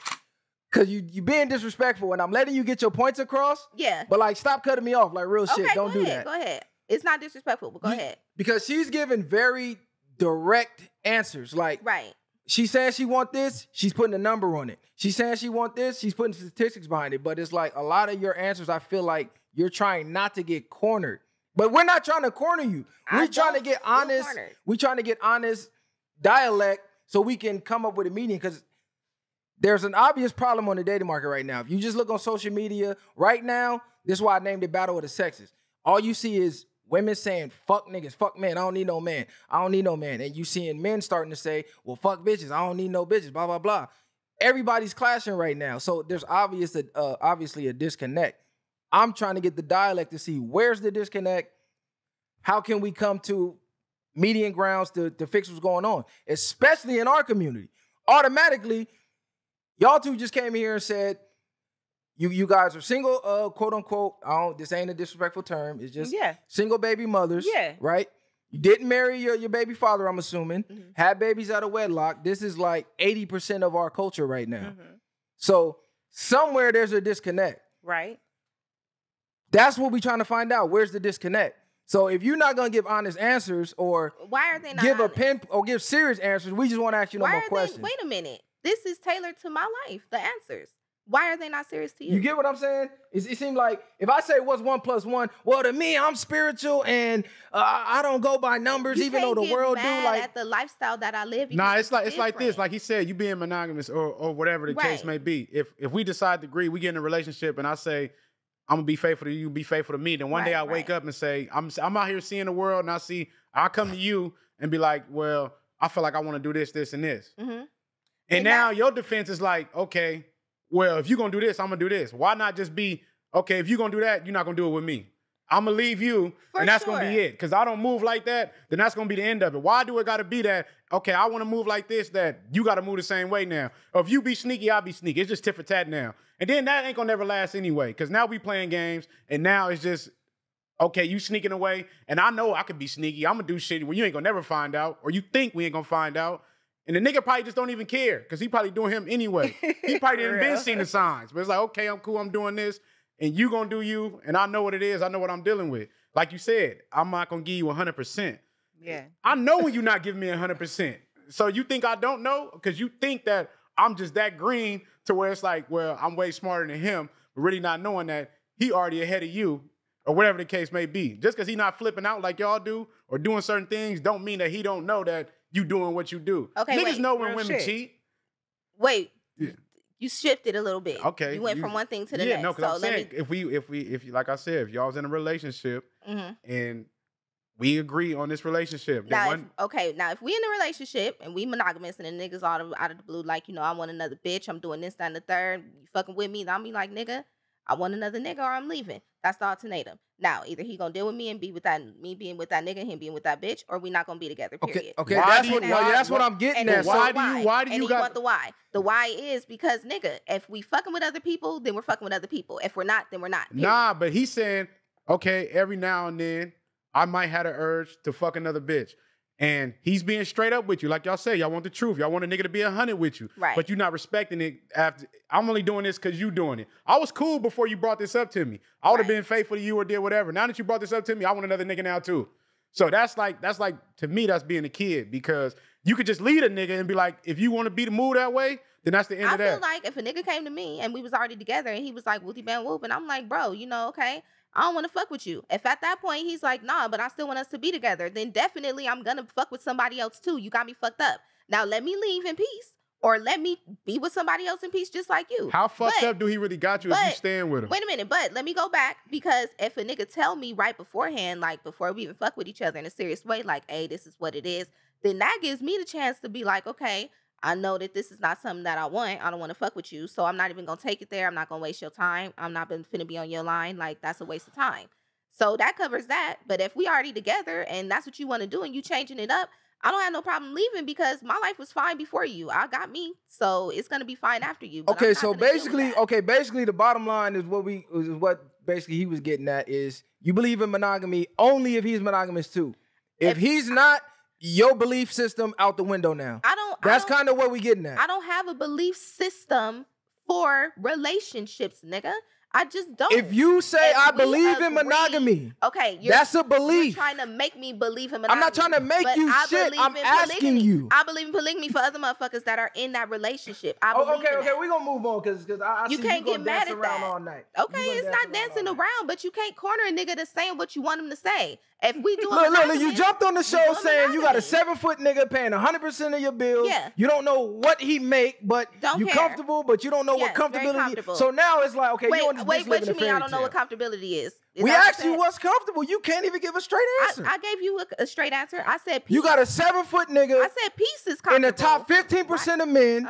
Cause you being disrespectful and I'm letting you get your points across. Yeah. But like, stop cutting me off like real shit. Don't do that. Go ahead. It's not disrespectful, but go ahead. Because she's giving very direct answers. Like, right. She's saying she want this, she's putting a number on it. She's saying she want this, she's putting statistics behind it. But it's like a lot of your answers, I feel like you're trying not to get cornered. But we're not trying to corner you. We're trying to get honest. We're trying to get honest dialect so we can come up with a meaning. Because there's an obvious problem on the dating market right now. If you just look on social media right now, this is why I named it Battle of the Sexes. All you see is women saying, fuck niggas, fuck men, I don't need no man. I don't need no man. And you seeing men starting to say, well, fuck bitches, I don't need no bitches, blah, blah, blah. Everybody's clashing right now. So there's obviously a disconnect. I'm trying to get the dialect to see where's the disconnect. How can we come to median grounds to fix what's going on, especially in our community? Automatically, y'all two just came here and said, you guys are single, quote unquote. This ain't a disrespectful term. It's just single baby mothers. Yeah. Right? You didn't marry your baby father, I'm assuming. Mm-hmm. Had babies out of wedlock. This is like 80% of our culture right now. Mm-hmm. So somewhere there's a disconnect. Right. That's what we're trying to find out. Where's the disconnect? So if you're not gonna give honest answers or why are they not give serious answers, we just want to ask you no more questions. Wait a minute. This is tailored to my life. The answers. Why are they not serious to you? You get what I'm saying? It seems like if I say what's 1 + 1, well, to me, I'm spiritual and I don't go by numbers, even though the world do. Like at the lifestyle that I live. Nah, it's like this. Like he said, you being monogamous or whatever the case may be. If we decide to agree, we get in a relationship, and I say I'm gonna be faithful to you, be faithful to me. Then one day I wake up and say I'm out here seeing the world, and I come to you and be like, well, I feel like I want to do this, this, and this. Mm-hmm. And now your defense is like, okay. Well, if you're going to do this, I'm going to do this. Why not just be, okay, if you're going to do that, you're not going to do it with me. I'm going to leave you, and that's going to be it. Because I don't move like that, then that's going to be the end of it. Why do it got to be that, okay, I want to move like this, that you got to move the same way now. Or if you be sneaky, I'll be sneaky. It's just tit for tat now. And then that ain't going to never last anyway. Because now we playing games, and now it's just, okay, you sneaking away, and I know I could be sneaky. I'm going to do shit where you ain't going to never find out, or you think we ain't going to find out. And the nigga probably just don't even care because he probably doing him anyway. He probably didn't been seen the signs. But it's like, okay, I'm cool, I'm doing this. And you gonna do you. And I know what it is. I know what I'm dealing with. Like you said, I'm not gonna give you 100%. Yeah. I know when you're not giving me 100%. So you think I don't know? Because you think that I'm just that green to where it's like, well, I'm way smarter than him. But really not knowing that he already ahead of you or whatever the case may be. Just because he not flipping out like y'all do or doing certain things don't mean that he don't know that you doing what you do. Okay, niggas know when women cheat. Wait, you shifted a little bit. Okay, you went from one thing to the next. Yeah, no, because I'm saying if we, like I said, if y'all was in a relationship and we agree on this relationship, now if we in a relationship and we monogamous and the niggas out of the blue, like I want another bitch, I'm doing this, that, and the third. You fucking with me? I'm be like, nigga, I want another nigga or I'm leaving. That's the ultimatum. Now, either he gonna deal with me and be with that, me being with that nigga, him being with that bitch, or we not gonna be together. Period. Okay. That's what I'm getting at. Why do you want the why? The why is because nigga, if we fucking with other people, then we're fucking with other people. If we're not, then we're not. Period. Nah, but he's saying, okay, every now and then I might have the urge to fuck another bitch. and he's being straight up with you. Like y'all say, y'all want the truth. Y'all want a nigga to be 100 with you. Right. But you're not respecting it after. I'm only doing this because you doing it. I was cool before you brought this up to me. I would have been faithful to you or did whatever. Now that you brought this up to me, I want another nigga now too. So that's like to me, that's being a kid, because you could just lead a nigga and be like, if you want to be the move that way, then that's the end of that. I feel like if a nigga came to me and we was already together and he was like, Wooty Band Whoop, and I'm like, bro, you know, okay, I don't want to fuck with you. If at that point he's like, nah, but I still want us to be together, then definitely I'm gonna fuck with somebody else too. You got me fucked up. Now let me leave in peace, or let me be with somebody else in peace just like you. How fucked up do he really got you if you stand with him? Wait a minute, but let me go back, because if a nigga tell me right beforehand, like before we even fuck with each other in a serious way, like, hey, this is what it is, then that gives me the chance to be like, okay, I know that this is not something that I want. I don't want to fuck with you, so I'm not even going to take it there. I'm not going to waste your time. I'm not finna be on your line. Like, that's a waste of time. So that covers that. But if we already together and that's what you want to do and you changing it up, I don't have no problem leaving, because my life was fine before you. I got me, so it's gonna be fine after you. But Okay, so basically, the bottom line is what basically he was getting at is you believe in monogamy only if he's monogamous too. If he's not, your belief system out the window now. That's kind of what we getting at. I don't have a belief system for relationships, nigga. I just don't. If you say I believe in monogamy, okay, that's a belief. You're trying to make me believe in monogamy. I'm not trying to make you shit. I'm asking you. I believe in polygamy for other motherfuckers that are in that relationship. I believe in that. We're gonna move on because I you see can't you get mad at around that all night. Okay, it's not dancing around, but you can't corner a nigga to saying what you want him to say. If we do look, you jumped on the show saying you got a 7-foot nigga paying 100% of your bills. Yeah. You don't know what he make, but you comfortable, but you don't know what comfortability is. So now it's like, okay, you want this bitch living a fairy tale. I don't know what comfortability is. We asked you what's comfortable. You can't even give a straight answer. I gave you a straight answer. I said peace. You got a 7-foot nigga. I said peace is comfortable. In the top 15% of men.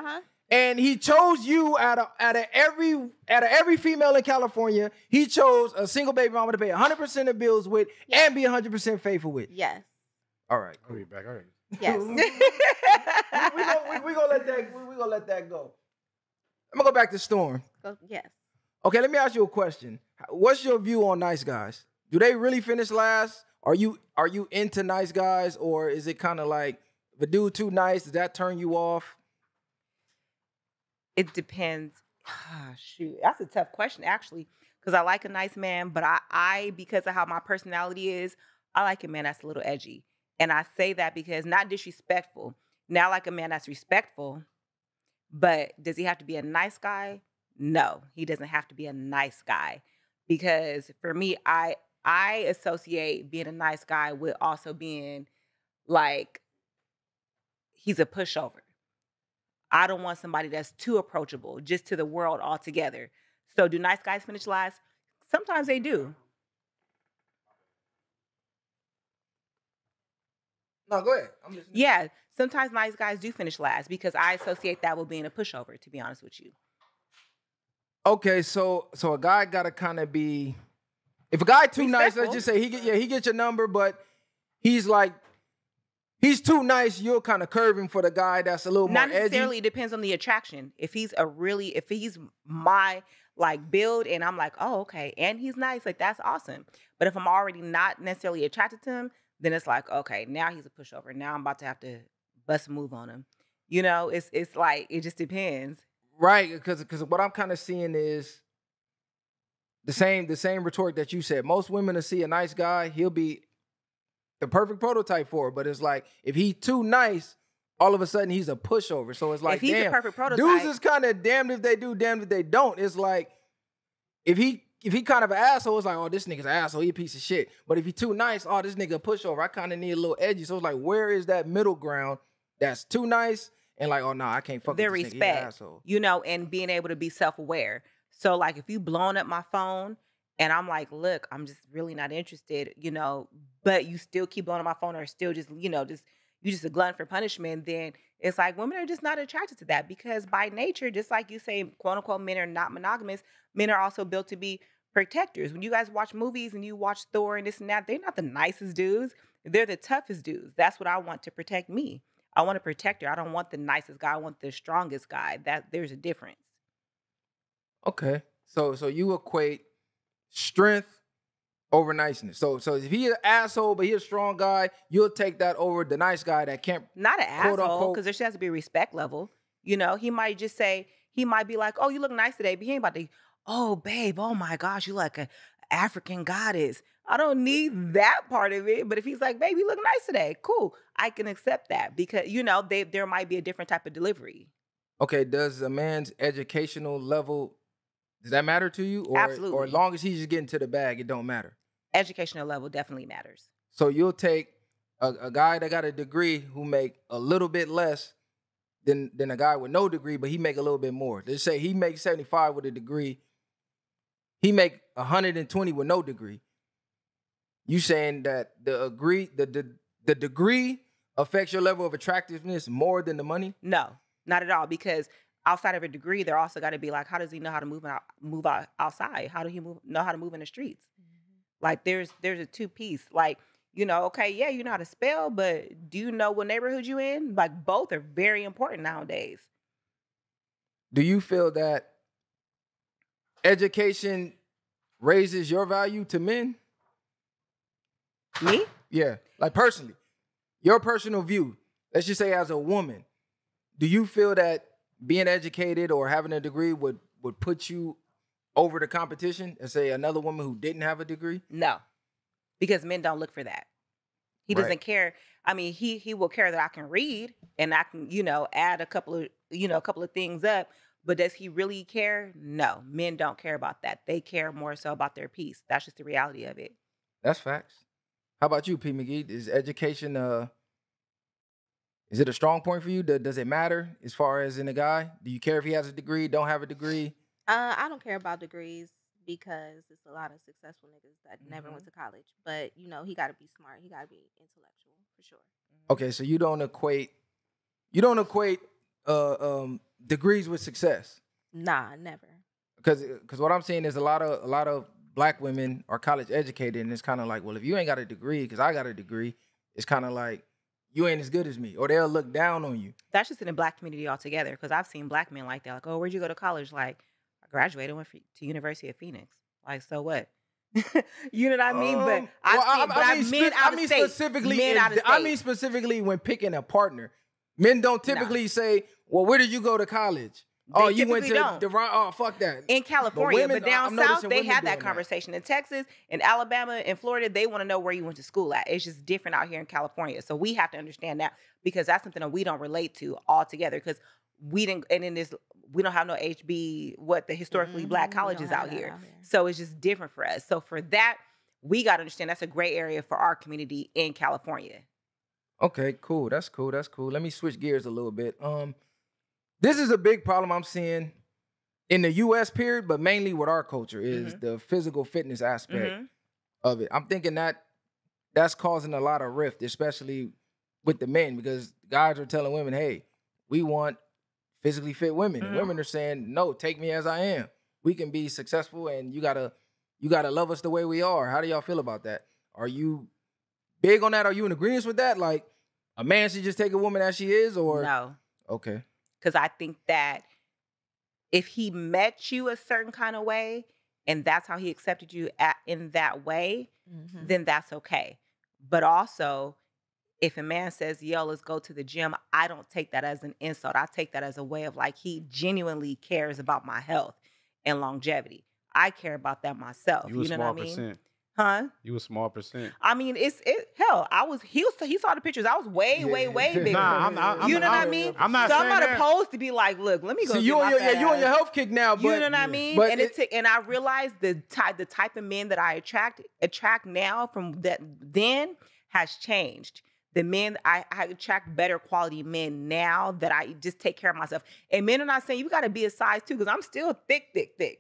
And he chose you out of every female in California. He chose a single baby mama to pay 100% of bills with and be 100% faithful with. Yes. All right. I'll be back. All right. Yes. we gonna let that go. I'm gonna go back to Storm. Yes. Okay, let me ask you a question. What's your view on nice guys? Do they really finish last? Are you into nice guys, or is it kind of like if a dude too nice, does that turn you off? It depends. Shoot, that's a tough question actually, because I like a nice man, but I because of how my personality is, I like a man that's a little edgy. And I say that because not disrespectful. Now I like a man that's respectful, but does he have to be a nice guy? No, he doesn't have to be a nice guy, because for me, I associate being a nice guy with also being like he's a pushover. I don't want somebody that's too approachable, just to the world altogether. So do nice guys finish last? Sometimes they do. No, go ahead. I'm listening. Yeah, sometimes nice guys do finish last because I associate that with being a pushover, to be honest with you. Okay, so a guy gotta kind of be, if a guy too nice, let's just say he get your number, but he's too nice, you'll kind of curve him for the guy that's a little more edgy. Not necessarily. It depends on the attraction. If he's my like build and I'm like, oh, okay, and he's nice, like that's awesome. But if I'm already not necessarily attracted to him, then it's like, okay, now he's a pushover. Now I'm about to have to bust a move on him. You know, it's like, it just depends. Right, because what I'm kind of seeing is the same rhetoric that you said. Most women will see a nice guy, he'll be the perfect prototype for her, but it's like if he's too nice, all of a sudden he's a pushover. So it's like, if he's damn, a perfect prototype, dudes is kind of damned if they do, damned if they don't. It's like if he kind of an asshole, it's like, oh, this nigga's an asshole, he a piece of shit. But if he too nice, oh, this nigga a pushover. I kind of need a little edgy. So it's like, where is that middle ground that's too nice and like, oh no, I can't fuck with this nigga, he's an asshole. You know, and being able to be self-aware. So like if you blowing up my phone and I'm like, look, I'm just really not interested, you know, but you still keep blowing up my phone or still just, you know, you just a glutton for punishment, then it's like women are just not attracted to that because by nature, just like you say, quote unquote, men are not monogamous. Men are also built to be protectors. When you guys watch movies and you watch Thor and this and that, they're not the nicest dudes. They're the toughest dudes. That's what I want to protect me. I want a protector. I don't want the nicest guy. I want the strongest guy. There's a difference. Okay. So you equate strength over niceness. So if he an asshole, but he a strong guy, you'll take that over the nice guy that can't. Not an quote, asshole, unquote- because there has to be a respect level. You know, he might just say, he might be like, oh, you look nice today. But he ain't about to, oh, babe, oh my gosh, you like a African goddess. I don't need that part of it. But if he's like, babe, you look nice today, cool. I can accept that because, you know, there might be a different type of delivery. Okay, does a man's educational level, does that matter to you? Or Absolutely. as long as he's just getting to the bag, it don't matter. Educational level definitely matters. So you'll take a guy that got a degree who make a little bit less than a guy with no degree, but he make a little bit more. Let's say he makes 75 with a degree. He make 120 with no degree. You saying that the degree affects your level of attractiveness more than the money? No, not at all. Because outside of a degree, there also got to be like, how does he know how to move out outside? How do he know how to move in the streets? Like there's a two-piece. Like, you know, okay, yeah, you know how to spell, but do you know what neighborhood you in? Like both are very important nowadays. Do you feel that education raises your value to men? Me? Yeah, like personally, your personal view. Let's just say as a woman, do you feel that being educated or having a degree would put you over the competition and say another woman who didn't have a degree? No, because men don't look for that. He Right. doesn't care. I mean, he will care that I can read and I can, you know, add a couple of things up. But does he really care? No, men don't care about that. They care more so about their peace. That's just the reality of it. That's facts. How about you, P. McGee? Is education is it a strong point for you? Does it matter as far as in a guy? Do you care if he has a degree, don't have a degree? I don't care about degrees because it's a lot of successful niggas that never went to college. But you know, he got to be smart. He got to be intellectual for sure. Okay, so you don't equate degrees with success. Nah, never. Because what I'm saying is a lot of black women are college educated, and it's kind of like, well, if you ain't got a degree, because I got a degree, it's kind of like you ain't as good as me, or they'll look down on you. That's just in the black community altogether. Because I've seen black men like that. Like, oh, where'd you go to college? Like, I graduated, went to University of Phoenix. Like, so what? You know what I mean? But I mean specifically when picking a partner, men don't typically say, "Well, where did you go to college?" They you went to typically don't. oh, fuck that. In California, women- but down I'm south, noticing they women had doing that conversation. In Texas, in Alabama, in Florida, they want to know where you went to school at. It's just different out here in California. So we have to understand that because that's something that we don't relate to altogether because we didn't, and in this, we don't have no the historically black colleges out here. So it's just different for us. So for that, we got to understand that's a gray area for our community in California. Okay, cool. That's cool. Let me switch gears a little bit. This is a big problem I'm seeing in the U.S. period, but mainly with our culture is the physical fitness aspect of it. I'm thinking that's causing a lot of rift, especially with the men, because guys are telling women, hey, we want physically fit women. And women are saying, no, take me as I am. We can be successful and you gotta love us the way we are. How do y'all feel about that? Are you big on that? Are you in agreement with that? Like a man should just take a woman as she is, or No. Okay. Because I think that if he met you a certain kind of way and that's how he accepted you in that way, then that's okay. But also, if a man says, yo, let's go to the gym, I don't take that as an insult. I take that as a way of like, he genuinely cares about my health and longevity. I care about that myself. You know what I mean? Percent. Huh? You a small percent. I mean, hell, he saw the pictures. I was way bigger. Nah, you know what I mean? I'm not so saying I'm not that. opposed to be like, look, let me go. So get you my fat on your ass. health kick now, but You know what I mean? but And and I realized the type of men that I attract now from that then has changed. The men I attract better quality men now that I just take care of myself. And men are not saying you got to be a size 2 because I'm still thick.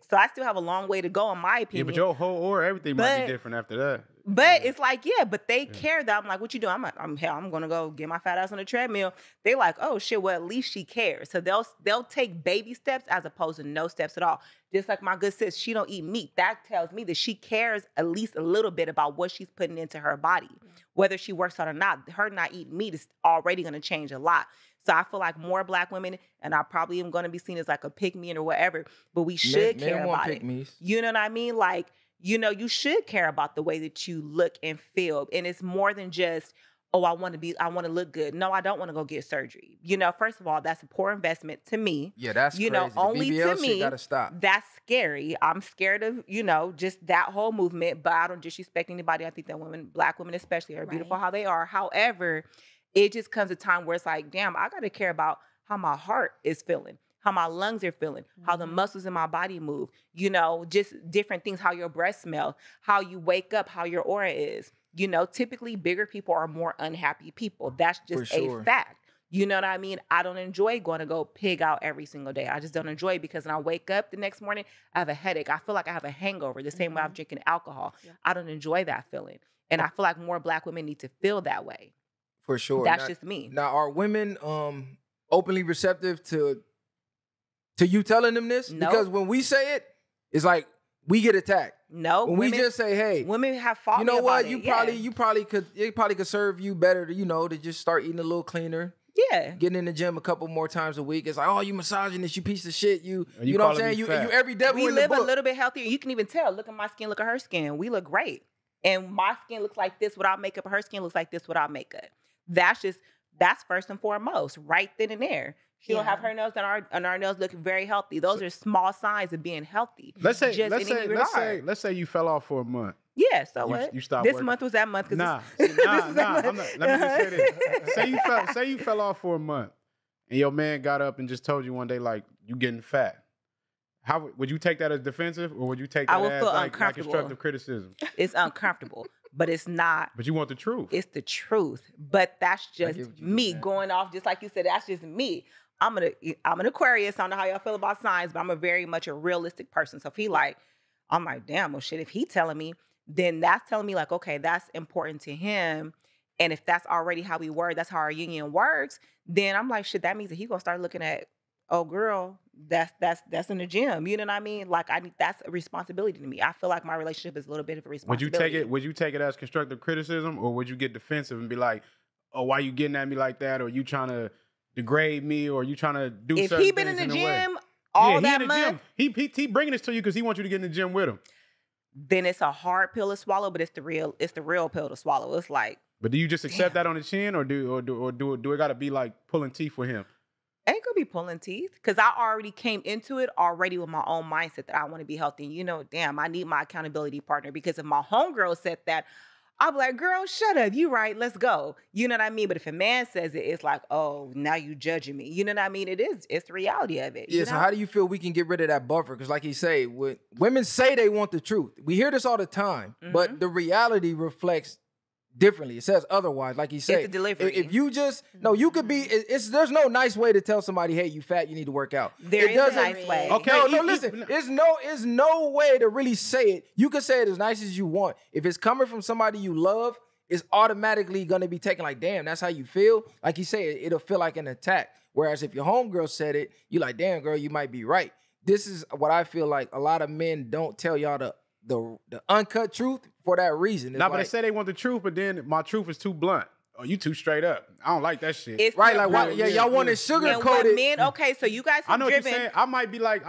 So I still have a long way to go in my Yeah, opinion. but your whole or everything might be different after that. But it's like, but they care that I'm like, what you doing? I'm gonna go get my fat ass on the treadmill. They like, oh shit, well at least she cares. So they'll take baby steps as opposed to no steps at all. Just like my good sis, she don't eat meat. That tells me that she cares at least a little bit about what she's putting into her body. Whether she works out or not, her not eating meat is already gonna change a lot. So I feel like more black women, and I probably am gonna be seen as like a pick-me or whatever, but we should care about it. Pick-me's. You know what I mean? Like, you know, you should care about the way that you look and feel. And it's more than just, oh, I want to look good. No, I don't want to go get surgery. You know, first of all, that's a poor investment to me. Yeah, that's you crazy. know, The only BBL to shit me. gotta stop. That's scary. I'm scared of, you know, just that whole movement, but I don't disrespect anybody. I think that Black women especially, are beautiful how they are. However, it just comes a time where it's like, damn, I got to care about how my heart is feeling, how my lungs are feeling, how the muscles in my body move, you know, just different things, how your breath smell, how you wake up, how your aura is. You know, typically bigger people are more unhappy people. That's just a fact. You know what I mean? I don't enjoy going to go pig out every single day. I just don't enjoy it because when I wake up the next morning, I have a headache. I feel like I have a hangover the same way I'm drinking alcohol. Yeah. I don't enjoy that feeling. And I feel like more Black women need to feel that way. For sure. That's just me. Now, are women openly receptive to you telling them this? No. Because when we say it, it's like we get attacked. No, when we just say, "Hey, women have fought." You know me what? About You probably could serve you better to, you know, to just start eating a little cleaner. Yeah, getting in the gym a couple more times a week. It's like, oh, you misogynist, you piece of shit. You know what I'm saying? You every devil in the book. We live a little bit healthier. You can even tell. Look at my skin. Look at her skin. We look great. And my skin looks like this without makeup. Her skin looks like this without makeup. That's first and foremost, right then and there. She don't have her nails and our nails look very healthy. Those are small signs of being healthy. Let's say you fell off for a month. Yeah, so what? You stopped this working. month was that month. Nah. I'm not. Let me just say this. Say you fell off for a month, and your man got up and just told you one day, like, you getting fat. How would you take that as defensive, or would you take that as like constructive criticism? It's uncomfortable, but it's not. But you want the truth. It's the truth. But that's just me going off, just like you said. That's just me. I'm an Aquarius. I don't know how y'all feel about signs, but I'm very much a realistic person. So if I'm like, damn, well, shit. If he telling me, then that's telling me like, okay, that's important to him. And if that's already how we work, that's how our union works, then I'm like, shit, that means that he's gonna start looking at, oh girl, that's in the gym. You know what I mean? Like that's a responsibility to me. I feel like my relationship is a little bit of a responsibility. Would you take it as constructive criticism, or would you get defensive and be like, oh, why you getting at me like that? Or you trying to degrade me, or you trying to do something? If he been in the gym all that month, he bringing this to you because he wants you to get in the gym with him. Then it's a hard pill to swallow, but it's the real pill to swallow. It's like. But do you just accept that on the chin, or do it got to be like pulling teeth for him? Ain't gonna be pulling teeth because I already came into it already with my own mindset that I want to be healthy. And you know, damn, I need my accountability partner because if my homegirl said that, I'll be like, girl, shut up. You right. Let's go. You know what I mean? But if a man says it, it's like, oh, now you judging me. You know what I mean? It's the reality of it. Yeah, so how do you feel we can get rid of that buffer? Because like you say, women say they want the truth. We hear this all the time, but the reality reflects differently. It says otherwise, like you say. It's the delivery. If you just, no, you could be, there's no nice way to tell somebody, hey, you fat, you need to work out. There is a nice way. Okay. No, listen, there's no way to really say it. You can say it as nice as you want. If it's coming from somebody you love, it's automatically going to be taken like, damn, that's how you feel. Like you say, it'll feel like an attack. Whereas if your homegirl said it, you're like, damn, girl, you might be right. This is what I feel like a lot of men don't tell y'all the uncut truth for that reason. But they say they want the truth, but then my truth is too blunt. Oh, you too straight up. I don't like that shit. It's right, like why, y'all want it sugar coated. Men, okay, so you guys have I know driven. What you're saying. I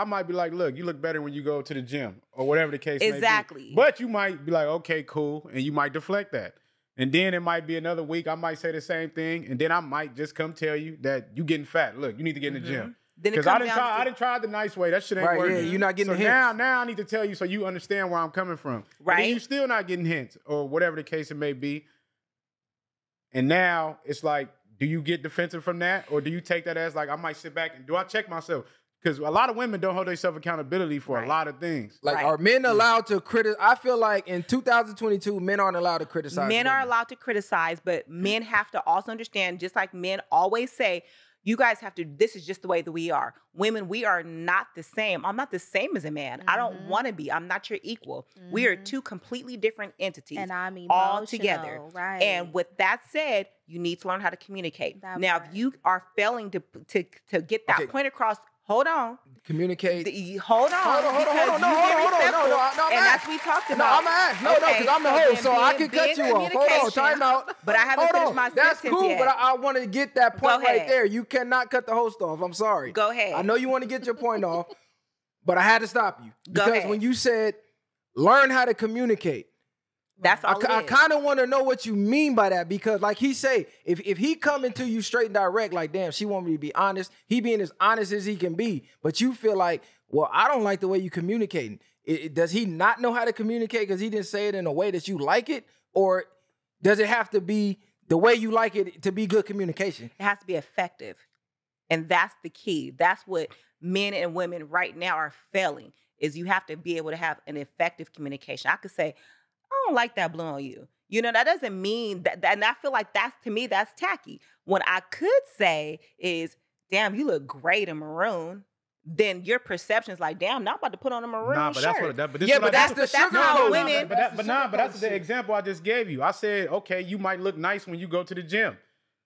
might be like, look, you look better when you go to the gym or whatever the case may be. Exactly. But you might be like, okay, cool, and you might deflect that. And then it might be another week. I might say the same thing, and then I might just come tell you that you getting fat. Look, you need to get in the gym. Because I didn't try the nice way. That shit ain't working. Yeah, you're not getting hints. Now I need to tell you so you understand where I'm coming from. Right. And you still not getting hints or whatever the case it may be. And now it's like, do you get defensive from that? Or do you take that as like, I might sit back and do I check myself? Because a lot of women don't hold themselves accountability for a lot of things. Like, are men allowed to criticize? I feel like in 2022, men aren't allowed to criticize. Men are allowed to criticize, but men have to also understand, just like men always say, you guys have to, this is just the way that we are. Women, we are not the same. I'm not the same as a man. I don't want to be. I'm not your equal. We are two completely different entities. And I'm all together. Right. And with that said, you need to learn how to communicate. Now, if you are failing to get that point across, hold on. Communicate. Hold on. No, and that's what we talked about. No, I'm gonna ask. No, because I'm the host, so I can cut you off. Hold on, time out. But I haven't finished my sentence That's cool, yet. but I want to get that point right there. You cannot cut the host off. I'm sorry. Go ahead. I know you want to get your point off, but I had to stop you. Because when you said learn how to communicate. That's all I kind of want to know what you mean by that, because like he say, if he coming to you straight and direct, like, damn, she want me to be honest, he being as honest as he can be, but you feel like, well, I don't like the way you communicating. Does he not know how to communicate because he didn't say it in a way that you like it? Or does it have to be the way you like it to be good communication? It has to be effective. And that's the key. That's what men and women right now are failing, is you have to be able to have an effective communication. I could say, I don't like that blue on you. You know, that doesn't mean that, and I feel like that's, to me, that's tacky. What I could say is, damn, you look great in maroon. Then your perception is like, damn, now I'm about to put on a maroon Nah, but shirt. that's what. That's how women. But that's the example I just gave you. I said, okay, you might look nice when you go to the gym,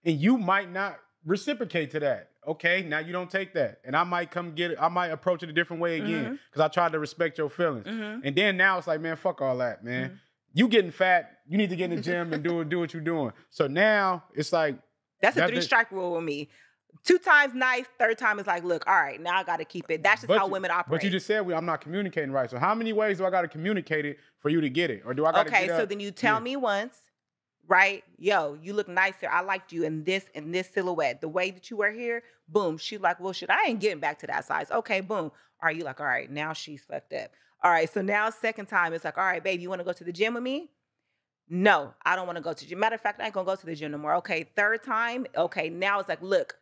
and you might not reciprocate to that. Okay, now you don't take that, and I might I might approach it a different way again because I tried to respect your feelings. And then now it's like, man, fuck all that, man. You getting fat, you need to get in the gym and do what you're doing. So now it's like that's a 3-strike rule with me. 2 times nice, 3rd time is like, look, all right, now I got to keep it. That's just how women operate. But you just said I'm not communicating right. So how many ways do I got to communicate it for you to get it, or do I got to? Okay, so then you tell me once, right? Yo, you look nicer. I liked you in this silhouette. The way that you wear here, boom. She's like, well, shit, I ain't getting back to that size. Okay, boom. Are you like, all right, now she's fucked up. All right, so now 2nd time, it's like, all right, babe, you want to go to the gym with me? No, I don't want to go to the gym. Matter of fact, I ain't going to go to the gym no more. Okay, 3rd time, okay, now it's like, look,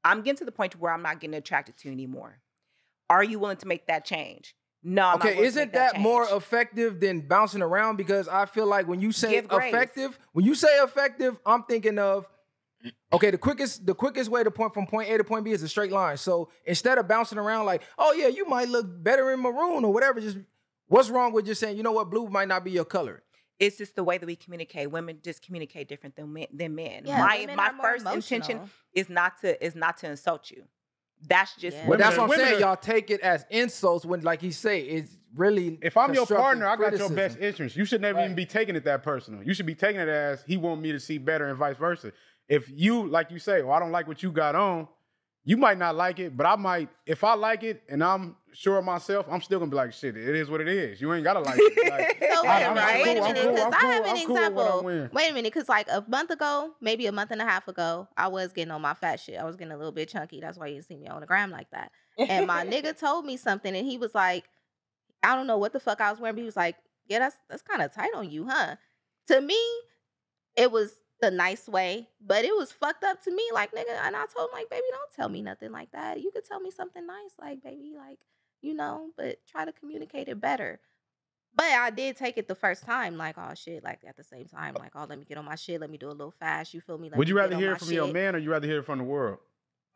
I'm getting to the point where I'm not getting attracted to you anymore. Are you willing to make that change? No, I'm not willing to make that change. More effective than bouncing around? Because I feel like when you say effective, I'm thinking of, okay, the quickest way to point from point A to point B is a straight line. So instead of bouncing around like, oh yeah, you might look better in maroon or whatever, just what's wrong with just saying, you know what, blue might not be your color? It's just the way that we communicate. Women just communicate different than men. Yeah, my first intention is not to insult you. That's just. But that's what I'm saying. Y'all take it as insults when, like he say, it's really. If I'm your partner, I got your best interest. You should never even be taking it that personal. You should be taking it as he want me to see better and vice versa. If you, like you say, well, I don't like what you got on, you might not like it, but I might. If I like it and I'm sure of myself, I'm still gonna be like, shit, it is what it is. You ain't gotta like it. Like, so wait a minute, because I have an example. Wait a minute, because like a month ago, maybe a month and a half ago, I was getting on my fat shit. I was getting a little bit chunky. That's why you didn't see me on the gram like that. And my nigga told me something, and he was like, I don't know what the fuck I was wearing, but he was like, yeah, that's kind of tight on you, huh? To me, it was the nice way, but it was fucked up to me, like, nigga. And I told him, like, baby, don't tell me nothing like that. You could tell me something nice, like, baby, like, you know, but try to communicate it better. But I did take it the first time, like, oh shit, like at the same time, like, oh, let me get on my shit, let me do a little fast. You feel me? Would you rather hear it from your man, or you rather hear it from the world?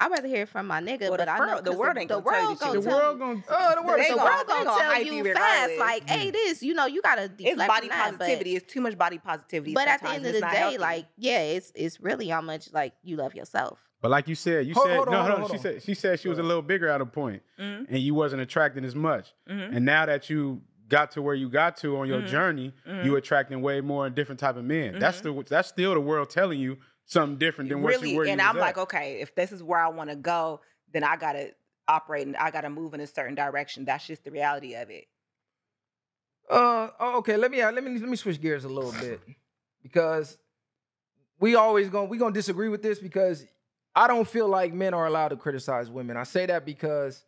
I'd rather hear it from my nigga, well, but I know the world ain't gonna tell you. The world gonna tell you fast, like, hey, this, you know, you gotta deflect. It's body positivity. It's too much body positivity. But at the end of the day, like, yeah, it's really how much like you love yourself. But like you said, hold on. She said she was a little bigger at a point, and you wasn't attracting as much. And now that you got to where you got to on your journey, you attracting way more and different type of men. That's still the world telling you something different than what you were. And I'm like, okay, if this is where I want to go, then I gotta operate and I gotta move in a certain direction. That's just the reality of it. Okay. Let me switch gears a little bit, because we gonna disagree with this, because I don't feel like men are allowed to criticize women. I say that because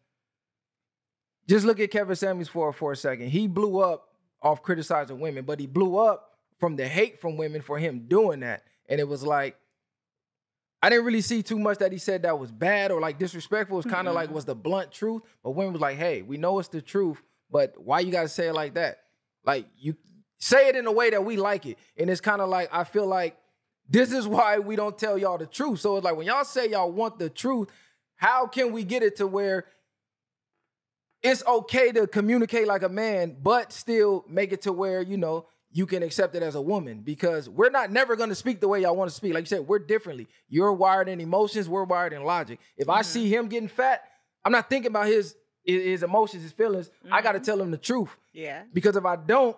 just look at Kevin Samuels for a second. He blew up off criticizing women, but he blew up from the hate from women for him doing that. And it was like, I didn't really see too much that he said that was bad or like disrespectful. It was kind of like was the blunt truth. But women was like, hey, we know it's the truth, but why you gotta say it like that? Like, you say it in a way that we like it. And it's kind of like, I feel like this is why we don't tell y'all the truth. So it's like, when y'all say y'all want the truth, how can we get it to where it's okay to communicate like a man, but still make it to where, you know, you can accept it as a woman? Because we're not never going to speak the way y'all want to speak. Like you said, we're differently. You're wired in emotions. We're wired in logic. If I see him getting fat, I'm not thinking about his emotions, his feelings. I got to tell him the truth. Yeah. Because if I don't,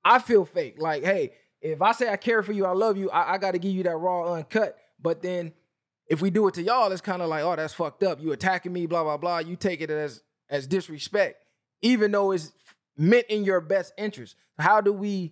I feel fake. Like, hey, if I say I care for you, I love you, I got to give you that raw, uncut. But then if we do it to y'all, it's kind of like, oh, that's fucked up. You attacking me, blah, blah, blah. You take it as disrespect, even though it's meant in your best interest. How do we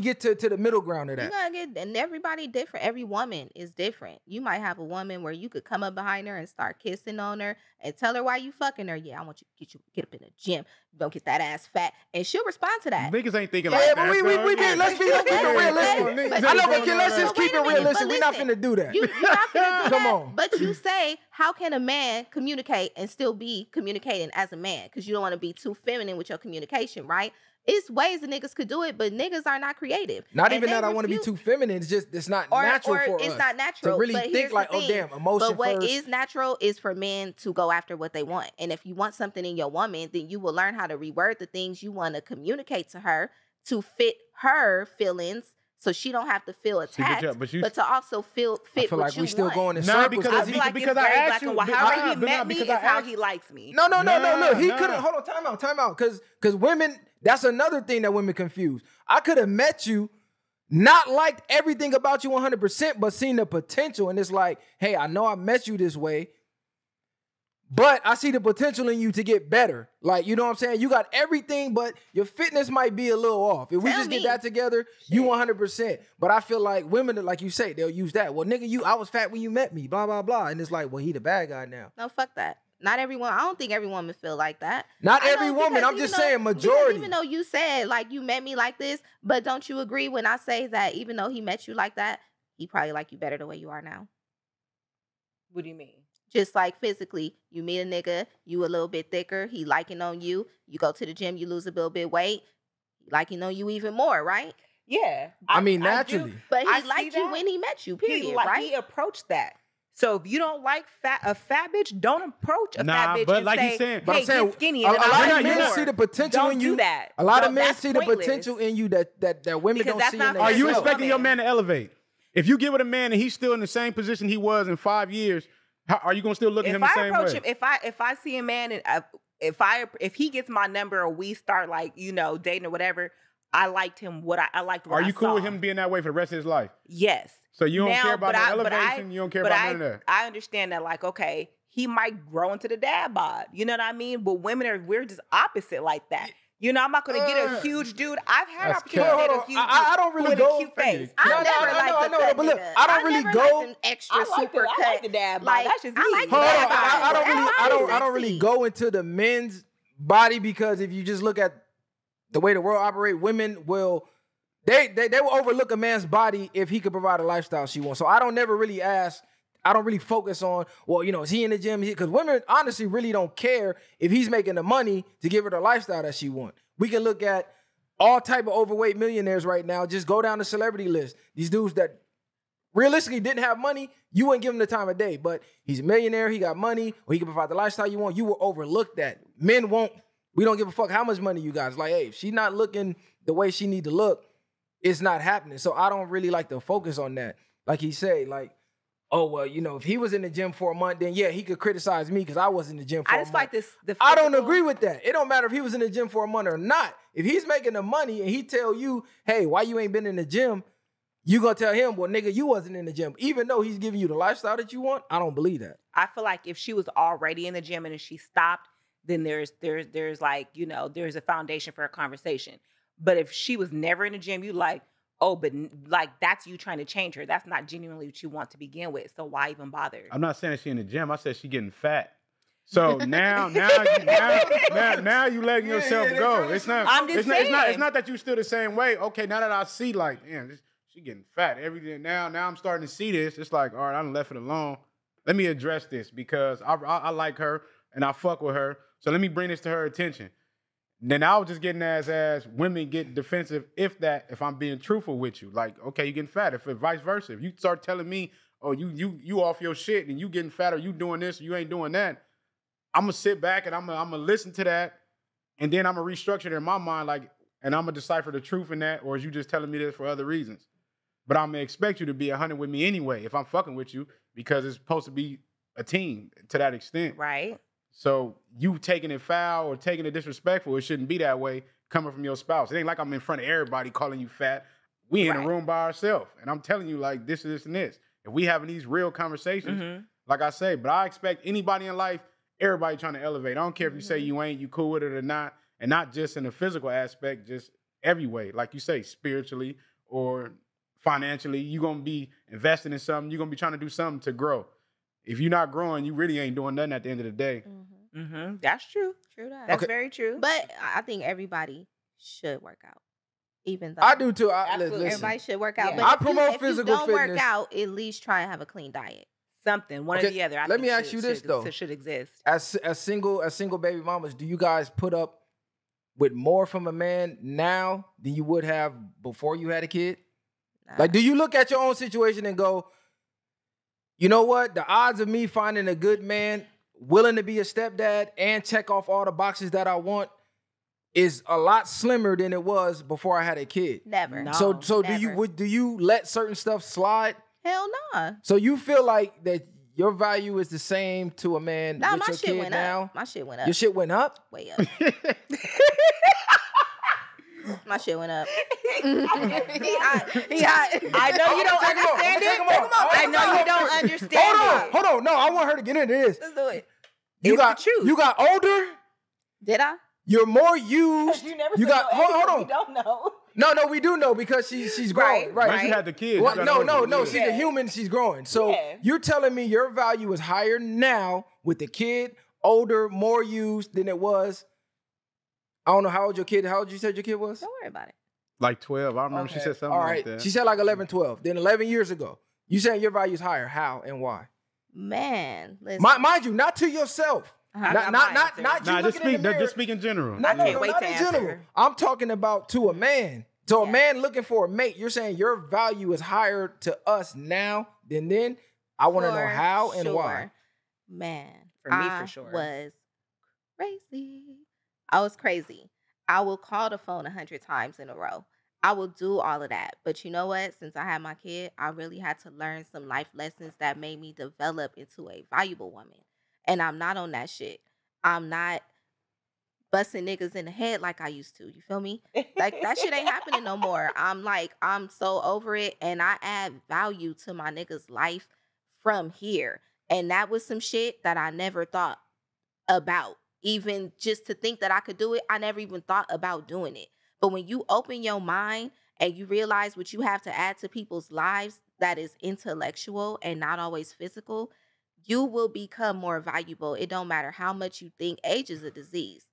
get to the middle ground of that? You gotta get, and everybody different. Every woman is different. You might have a woman where you could come up behind her and start kissing on her and tell her why you fucking her. Yeah, I want you to get up in the gym. Don't get that ass fat, and she'll respond to that. Niggas ain't thinking Yeah, like but that. let's keep it realistic. I know, but let's just But keep wait a it minute, realistic. but We're not listen, finna do that. You're not finna do Come that. on. But you say, how can a man communicate and still be communicating as a man? Because you don't want to be too feminine with your communication, right? It's ways that niggas could do it, but niggas are not creative. Not And even they that I want to be refuse- too feminine. It's just it's not or natural for it's us not natural to really but think here's like, the oh thing. damn, emotion But what first. is natural is for men to go after what they want. And if you want something in your woman, then you will learn how to reword the things you want to communicate to her to fit her feelings, so she don't have to feel attacked, but to also fit I feel what like you we still want. going in Nah, circles. because I 'cause feel he- like because it's I very asked black you- and white. but- However nah, he but met nah, me because is I how asked- he likes me. No. He Nah. couldn't. Hold on, time out. Because women, that's another thing that women confuse. I could have met you, not liked everything about you 100%, but seen the potential. And it's like, hey, I know I met you this way, but I see the potential in you to get better. Like, you know what I'm saying? You got everything, but your fitness might be a little off. If we Tell just me. get that together, you 100%. But I feel like women, like you say, they'll use that. Well, nigga, I was fat when you met me, blah, blah, blah. And it's like, well, he the bad guy now. No, fuck that. Not everyone. I don't think every woman feel like that. Not I know, every woman. because I'm just even though- saying because majority. Even though you said like you met me like this, but don't you agree when I say that even though he met you like that, he probably like you better the way you are now? What do you mean? Just like physically, you meet a nigga, you a little bit thicker, he liking on you. You go to the gym, you lose a little bit weight, he liking on you even more, right? Yeah. I mean, do. naturally. But he I see liked you that. when he met you. Period. Right? He approached that. So if you don't like a fat bitch, don't approach a fat bitch but and like say, he's saying- hey, But I'm saying, get skinny. a And then lot I'll of do men more. see the potential Don't in you. do that. A lot No, of men that's see the pointless. potential in you that women Because don't that's see not in fair Are to you a themselves. expecting your woman. man to elevate? If you get with a man and he's still in the same position he was in 5 years, how, are you gonna still look at him If the I same approach way? him, if I see a man and if he gets my number or we start like dating or whatever, I liked him. I liked what Are I you cool with saw. him being that way for the rest of his life? Yes. So you don't Now, care about but no I- but elevation. I- You don't care but about none of that. I understand that, like, okay, he might grow into the dad bod. You know what I mean? But we're just opposite like that. I'm not gonna get a huge dude. I've had That's opportunity to cap. get Hold a on. huge dude I don't really with go- a cute face. I No, no, never I know, liked I the know, fat but look, nigga. I don't really never go- liked an extra I like super the- I cut. like the dad bod. Like, That's just I me. like the Hold on, dad bod. I don't Everybody's really sexy. go into the men's body, because if you just look at the way the world operates, women will they will overlook a man's body if he could provide a lifestyle she wants. So I don't never really ask. I don't really focus on, well, is he in the gym? Because women honestly really don't care if he's making the money to give her the lifestyle that she wants. We can look at all type of overweight millionaires right now. Just go down the celebrity list. These dudes that realistically didn't have money, you wouldn't give him the time of day. But he's a millionaire, he got money, or he can provide the lifestyle you want. You will overlook that. Men won't. We don't give a fuck how much money you got. It's like, hey, if she's not looking the way she need to look, it's not happening. So I don't really like to focus on that. Like he said, like, oh, well, if he was in the gym for a month, then yeah, he could criticize me because I was in the gym for a I month. just like this. I don't agree with that. It don't matter if he was in the gym for a month or not. If he's making the money and he tell you, hey, why you ain't been in the gym, you gonna tell him, well, nigga, you wasn't in the gym. Even though he's giving you the lifestyle that you want, I don't believe that. I feel like if she was already in the gym and if she stopped, then there's like, there's a foundation for a conversation. But if she was never in the gym, you like, oh, but like that's you trying to change her. That's not genuinely what you want to begin with. So why even bother? I'm not saying she in the gym. I said she getting fat. So now you letting yourself go. It's not. I'm just it's not saying. that you still the same way. Okay, now that I see, like, damn, she getting fat every day. Now I'm starting to see this. It's like, all right, I done left it alone. Let me address this because I like her and I fuck with her. So let me bring this to her attention. Then I was just getting as women get defensive if I'm being truthful with you. Like, okay, you getting fat. If it vice versa, if you start telling me, oh, you off your shit and you getting fat or you doing this or you ain't doing that, I'm gonna sit back and I'm gonna listen to that, and then I'm gonna restructure it in my mind, like, and I'm gonna decipher the truth in that, or is you just telling me this for other reasons? But I'm gonna expect you to be 100 with me anyway if I'm fucking with you because it's supposed to be a team to that extent. Right. So you taking it foul or taking it disrespectful, it shouldn't be that way coming from your spouse. It ain't like I'm in front of everybody calling you fat. We in a room by ourselves, and I'm telling you like this, and this. If we having these real conversations, like I say, but I expect anybody in life, everybody trying to elevate. I don't care if you say you ain't, you cool with it or not. and not just in the physical aspect, just every way. Like you say, spiritually or financially, you're gonna be investing in something. You're gonna be trying to do something to grow. If you're not growing, you really ain't doing nothing at the end of the day. That's true. True that. That's very true. But I think everybody should work out. Even though I do too. Absolutely. Listen, everybody should work out. Yeah. But I if promote if physical you don't work fitness. out, at least try and have a clean diet. Something, one Okay, or the other. let me ask you this, though. Should exist. as single baby mamas, do you guys put up with more from a man now than you would have before you had a kid? Like, do you look at your own situation and go, you know what? The odds of me finding a good man willing to be a stepdad and check off all the boxes that I want is a lot slimmer than it was before I had a kid. Never. No. So never. do you let certain stuff slide? Hell nah. So you feel like that your value is the same to a man Nah, with my your shit kid went now? up. My shit went up. Your shit went up? Way up. My shit went up. He hot. I know you don't Take 'em off. understand Take it. 'em off. I know you don't understand it. Hold on. No, I want her to get into this. Let's do it. It's the truth. You got older. Did I? You're more used. You got hold on. You don't know. No, we do know because she's growing. Right. Once you had the kids. What? you got No. older. She's a human. She's growing. So Yeah. you're telling me your value is higher now with the kid, older, more used than it was. I don't know how old your kid. How old you said your kid was? Don't worry about it. Like 12. I remember she said something All like right. that. She said like 11, 12. Then 11 years ago. You saying your value is higher. How and why? Man, listen. Mind you, not to yourself. I Not got not my not answer. not you Nah, looking in the mirror. just speak in general. No, I no, can't no, wait not to in answer. general. I'm talking about to a man. So a Yeah. man looking for a mate, you're saying your value is higher to us now than then. I want to know For how and sure. why. Man, For me, I for sure. was crazy. I was crazy. I will call the phone 100 times in a row. I will do all of that. But you know what? Since I had my kid, I really had to learn some life lessons that made me develop into a valuable woman. And I'm not on that shit. I'm not busting niggas in the head like I used to. You feel me? Like that shit ain't happening no more. I'm so over it, and I add value to my nigga's life from here. And that was some shit that I never thought about. Even just to think that I could do it, I never even thought about doing it. But when you open your mind and you realize what you have to add to people's lives that is intellectual and not always physical, you will become more valuable. It don't matter how much you think age is a disease.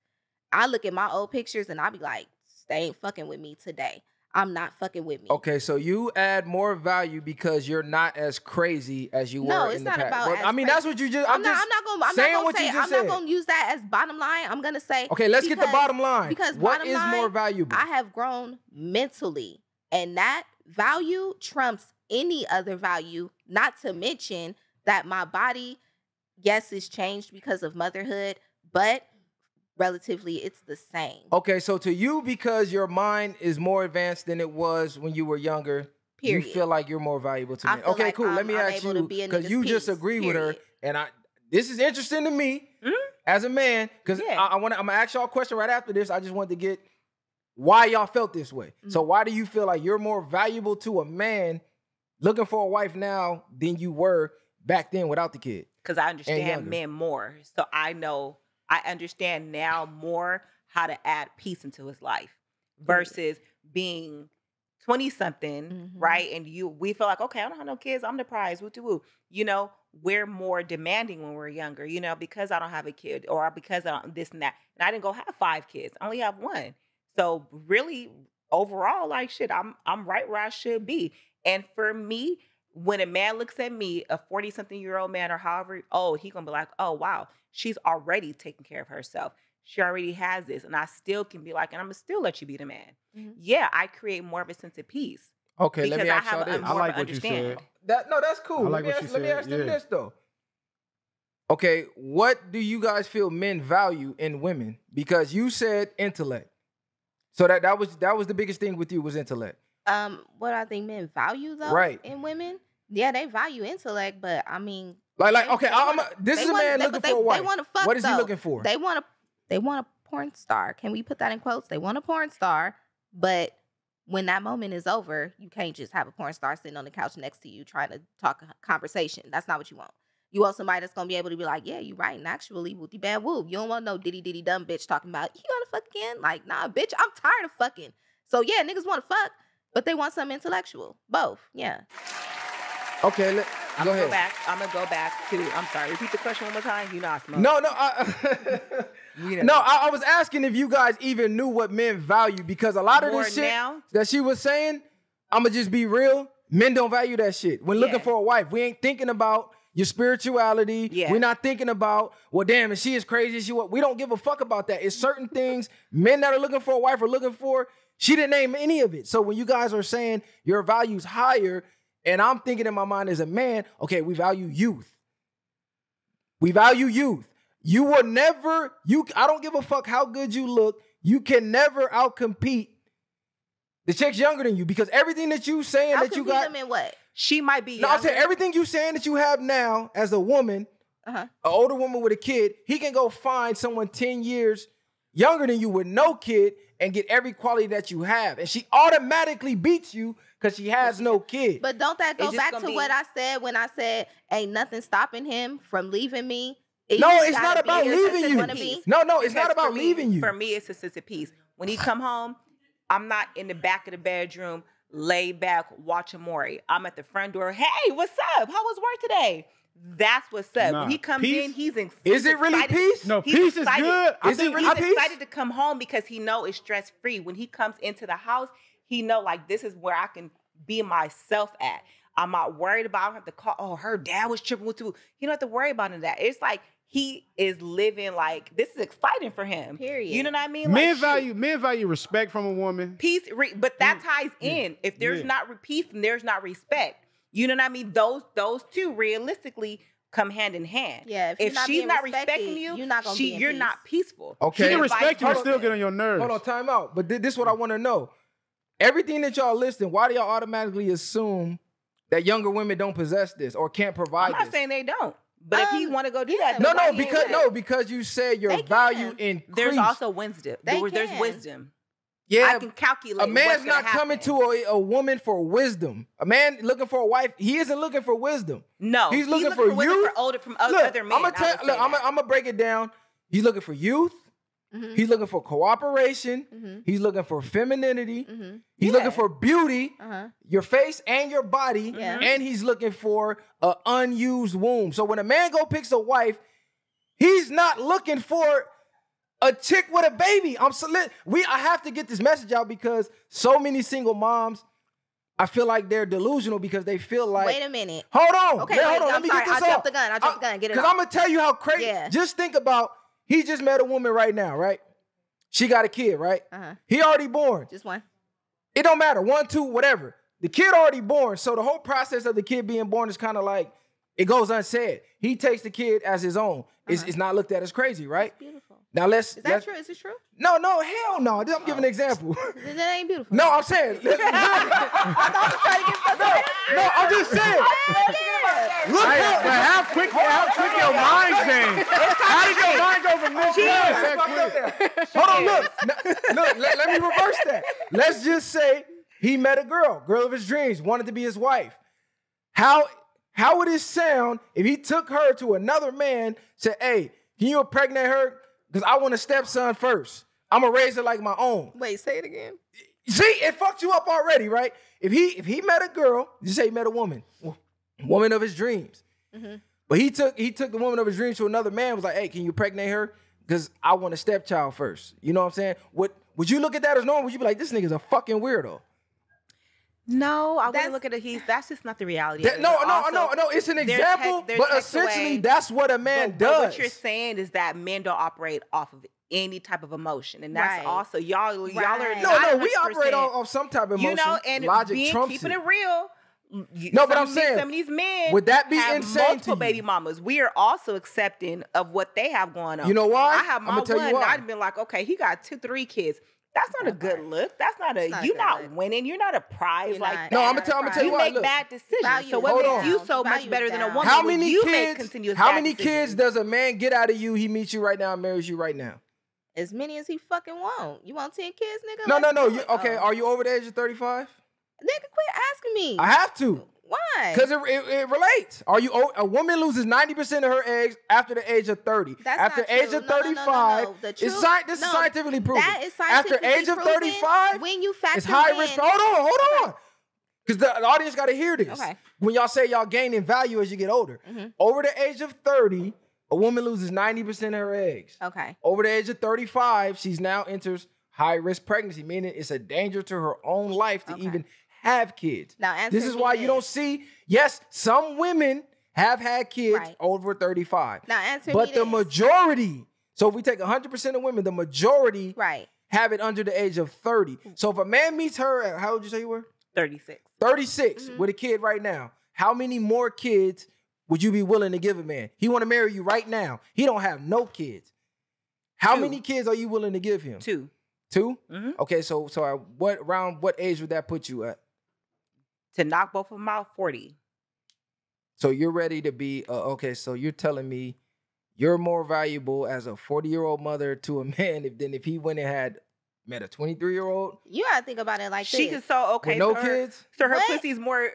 I look at my old pictures and I be like, they ain't fucking with me today. I'm not fucking with me. Okay, so you add more value because you're not as crazy as you No, were it's in the not past. about Well, as I mean, that's what you just. I'm not gonna use that as bottom line. I'm gonna say, Okay, let's get the bottom line. Because what bottom is line, more valuable? I have grown mentally, and that value trumps any other value. Not to mention that my body, yes, is changed because of motherhood, but relatively, it's the same. Okay, so to you, because your mind is more advanced than it was when you were younger, Period. you feel like you're more valuable to I me. feel Okay, like cool. Let me I'm ask able to you, be a because nigga's you just piece, agree with her, period. and this is interesting to me as a man, because Yeah. I'm gonna ask y'all a question right after this. I just want to get why y'all felt this way. So why do you feel like you're more valuable to a man looking for a wife now than you were back then without the kid? Because I younger. understand men more. So I understand now more how to add peace into his life versus being 20-something, right? And we feel like, okay, I don't have no kids. I'm the prize. Woo-woo. You know, we're more demanding when we're younger, you know, because I don't have a kid or because I don't this and that. And I didn't go have 5 kids. I only have 1. So really, overall, like shit, I'm right where I should be. And for me, when a man looks at me, a 40-something-year-old man or however old, he gonna be like, oh wow, she's already taking care of herself. She already has this, and I still can be like, and I'm gonna still let you be the man. Yeah, I create more of a sense of peace. Okay, Because let me I ask have y'all a this. I more like of an what you understand. said. That's cool. I like let what me you let me said, ask them yeah. this though. Okay, what do you guys feel men value in women? Because you said intellect. So that was the biggest thing with you was intellect. What I think men value though, Right. in women, yeah, they value intellect, but I mean, Like they- okay, they this is a man looking for a wife. They want to fuck. What is he though. looking for? They want a porn star. Can we put that in quotes? They want a porn star, but when that moment is over, you can't just have a porn star sitting on the couch next to you trying to talk a conversation. That's not what you want. You want somebody that's gonna be able to be like, yeah, you right. And actually, whoopty bad whoop. You don't want no diddy diddy dumb bitch talking about you gonna fuck again. Like, nah, bitch, I'm tired of fucking. So yeah, niggas want to fuck, but they want something intellectual. Both, yeah. Okay, I'm go gonna ahead. I'm gonna go back to. I'm sorry. Repeat the question one more time. You know I smoke. No, You know. no. I was asking if you guys even knew what men value because a lot of More this shit now? that she was saying, I'ma just be real. Men don't value that shit. When looking Yeah. for a wife, we ain't thinking about your spirituality. Yeah. We're not thinking about, well, damn, if she is crazy, we don't give a fuck about that. It's certain things men that are looking for a wife are looking for. She didn't name any of it. So when you guys are saying your value's higher, and I'm thinking in my mind as a man, okay, we value youth. We value youth. You will never, I don't give a fuck how good you look. You can never outcompete the chick's younger than you because everything that you saying that you got. Them in what? She might be. No, I'm saying everything you saying that you have now as a woman, an older woman with a kid, he can go find someone 10 years younger than you with no kid and get every quality that you have. And she automatically beats you because she has no kid. But don't that go It's just back to gonna what I said when I said ain't nothing stopping him from leaving me? No, just it's gotta not be about here leaving since you. wanna be. No, it's Because not about for me- leaving you. For me, it's a sense of peace. When he come home, I'm not in the back of the bedroom, laid back, watching Maury. I'm at the front door. Hey, what's up? How was work today? That's what's up. Nah, When he comes peace? in, he's Is it really excited. peace? No, He's peace is excited. good. Is it really He's peace? excited to come home because he know it's stress free. When he comes into the house, he know like this is where I can be myself at. I'm not worried about. I don't have to call. Oh, her dad was tripping with you. You don't have to worry about none of that. It's like he is living like this is exciting for him. Period. You know what I mean? Men Like, shit. value respect from a woman. Peace, but that ties in. If there's not peace, then there's not respect. You know what I mean? Those two realistically come hand in hand. Yeah, If you're she's being not respected, respecting you, you're not gonna be in you're peace. not peaceful. Okay. She can And respect you vice and still versa. get on your nerves. Hold on, time out. But this is what I want to know. Everything that y'all listing, why do y'all automatically assume that younger women don't possess this or can't provide I'm not this? saying they don't, but if he want to go do that, No, then why no, he ain't because with it? because you said your They value can. increased. There's also wisdom. There's can. wisdom. yeah. I can calculate. A man's what's gonna not coming happen. to a woman for wisdom. A man looking for a wife, he isn't looking for wisdom. No, He's looking for wisdom youth. from Look, other men. I'm gonna break it down. He's looking for youth. Mhm. He's looking for cooperation. Mhm. He's looking for femininity. Mhm. He's looking for beauty, Uh-huh. your face and your body, Yeah. and he's looking for an unused womb. So when a man go picks a wife, he's not looking for a chick with a baby. I have to get this message out because so many single moms, I feel like they're delusional because they feel like. Wait a minute. Hold on. Okay, Man, wait, hold on. I'm Let me sorry. get this I off. jumped the gun. I jumped the gun. Get it Because off. I'm going to tell you how crazy. Yeah. Just think about, he just met a woman right now, right? She got a kid, right? Uh-huh. He already born. Just one. It don't matter. 1, 2, whatever. The kid already born. So the whole process of the kid being born is kind of like, it goes unsaid. He takes the kid as his own. It's not looked at as crazy, right? Beautiful. Now Is that true? Is it true? No, hell no. I'm giving an example. Then that ain't beautiful. No, I'm saying. No, I'm just saying. Look How quick your mind changed? How did your mind go from this to that quick? Hold on, look, let me reverse that. Let's just say he met a girl of his dreams, wanted to be his wife. How would it sound if he took her to another man, said, hey, can you impregnate her? Because I want a stepson first. I'm going to raise her like my own. Wait, say it again. See, it fucked you up already, right? If he met a girl, just say he met a woman of his dreams. Mm-hmm. But he took the woman of his dreams to another man, was like, hey, can you impregnate her? Because I want a stepchild first. You know what I'm saying? Would you look at that as normal? Would you be like, this nigga's a fucking weirdo? No, I wouldn't look at it. That's just not the reality. No, it's an example, but essentially that's what a man does. But what you're saying is that men don't operate off of any type of emotion, and that's Right. also y'all are Right. No, we 100%, operate off some type of emotion. You know, and logic being trumps keeping it. it real. No, but I'm saying, some of these men would that be have insane to multiple you? baby mamas. We are also accepting of what they have going on. You know why? I have my I'ma tell you one. why. I'd been like, okay, he got 2, 3 kids. That's not a good look. That's not a. not a You're good not look. winning. You're not a prize You're like not. that. No, I'm gonna tell you You why. make Look, bad decisions. Value So is what Hold makes on. you so much Value is better than a down. woman? how when many you make kids? continuous How bad many decisions? kids does a man get out of you? He meets you right now and marries you right now. As many as he fucking want. You want 10 kids, nigga? No. Let's do it. Okay, are you over the age of 35? Nigga, quit asking me. I have to. Why? Because it relates. A woman loses 90% of her eggs after the age of 30. That's after not the age true. of 35, this is scientifically proven. That is After scientifically age of proven 35, when you factor it's high in, risk. Hold on. Because the audience got to hear this. Okay. When y'all say y'all gain in value as you get older, over the age of 30, a woman loses 90% of her eggs. Okay. Over the age of 35, she's now enters high risk pregnancy, meaning it's a danger to her own life to even have kids. Now, answer this is me why this. you don't see, yes, some women have had kids over 35. Now, answer but me the this. majority, so if we take 100% of women, the majority Right. have it under the age of 30. So if a man meets her at, how old did you say you were? 36. 36 with a kid right now. How many more kids would you be willing to give a man? He want to marry you right now. He don't have no kids. How 2. many kids are you willing to give him? 2. 2? Mm-hmm. Okay, so around what age would that put you at? To knock both of them out, 40. So you're ready to be okay. So you're telling me you're more valuable as a 40-year-old mother to a man than if he went and had met a 23-year-old. You gotta think about it like She this. can so okay. With no so her, kids? So her What? pussy's more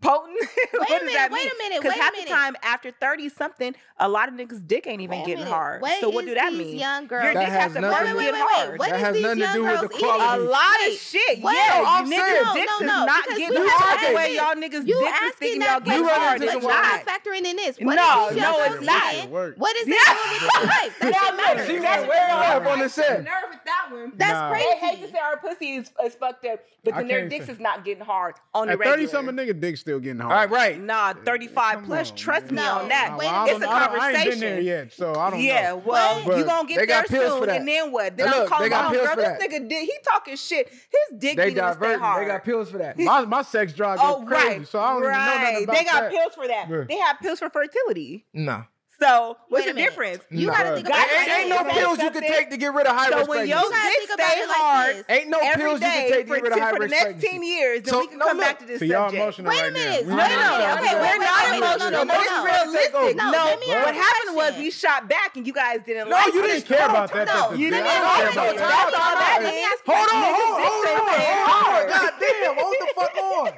potent. What does that mean? Wait a minute. Because Wait a half the minute. time after 30 something, a lot of niggas' dick ain't even Wait a getting minute. hard. What so what is do that these mean? young girls- Your That dick has has to nothing- first Wait, get hard. What That is has these nothing to young do with girls the quality. A eating? lot Wait, of shit. what? Yeah, I'm you saying- niggas' dicks is not because getting we hard have the way to- y'all niggas' You dicks is asking thinking that y'all getting question, hard. but It's you're you're not. not factoring in this. What No, is these young no, girls it's not. eating? Work. What is Yeah. that doing with your life? That shit matters. She went way off on the set. Nerve with that one. That's Nah. crazy. They hate to say our pussy is fucked up, but I then their can't dicks say- is not getting hard on the At regular. 30-something, nigga dick still getting hard. All right. Nah, 35 Come plus. on, Trust me man. on that. No, Well, wait a It's a I ain't conversation. been there yet, so I don't Yeah, know. well, But you gonna get they there got pills for soon, that. and then what? Then And I'm look, calling they got my pills girl. for This that. nigga, he talking shit. His dick They need to stay divert. hard. They got pills for that. My sex drive goes Oh, crazy, right, so I don't even know nothing about They got that. pills for that. Yeah. They have pills for fertility. No. So what's Wait a the minute. difference? You Nah. gotta think God, about it. Ain't no Say pills you can something. take to get rid of high So risk when pregnancy. your gotta dick think about stay it like hard, this. Ain't no every pills you can day take to get rid of high for the risk next pregnancy. 10 years, then So, we can no, come look. back to this So y'all subject. emotional Wait a right minute. now. Wait a minute. Okay, Wait, we're wait, not wait, emotional, no, but no, it's no. realistic. No, No, let me ask what you a happened was question. we shot back and you guys didn't No, like you it. didn't care about that. No, You didn't I don't like care it. about That's that. all that Let me is. ask you- Hold on, Niggas' hold dicks on, ain't hold staying on. hard. God damn, hold the fuck on.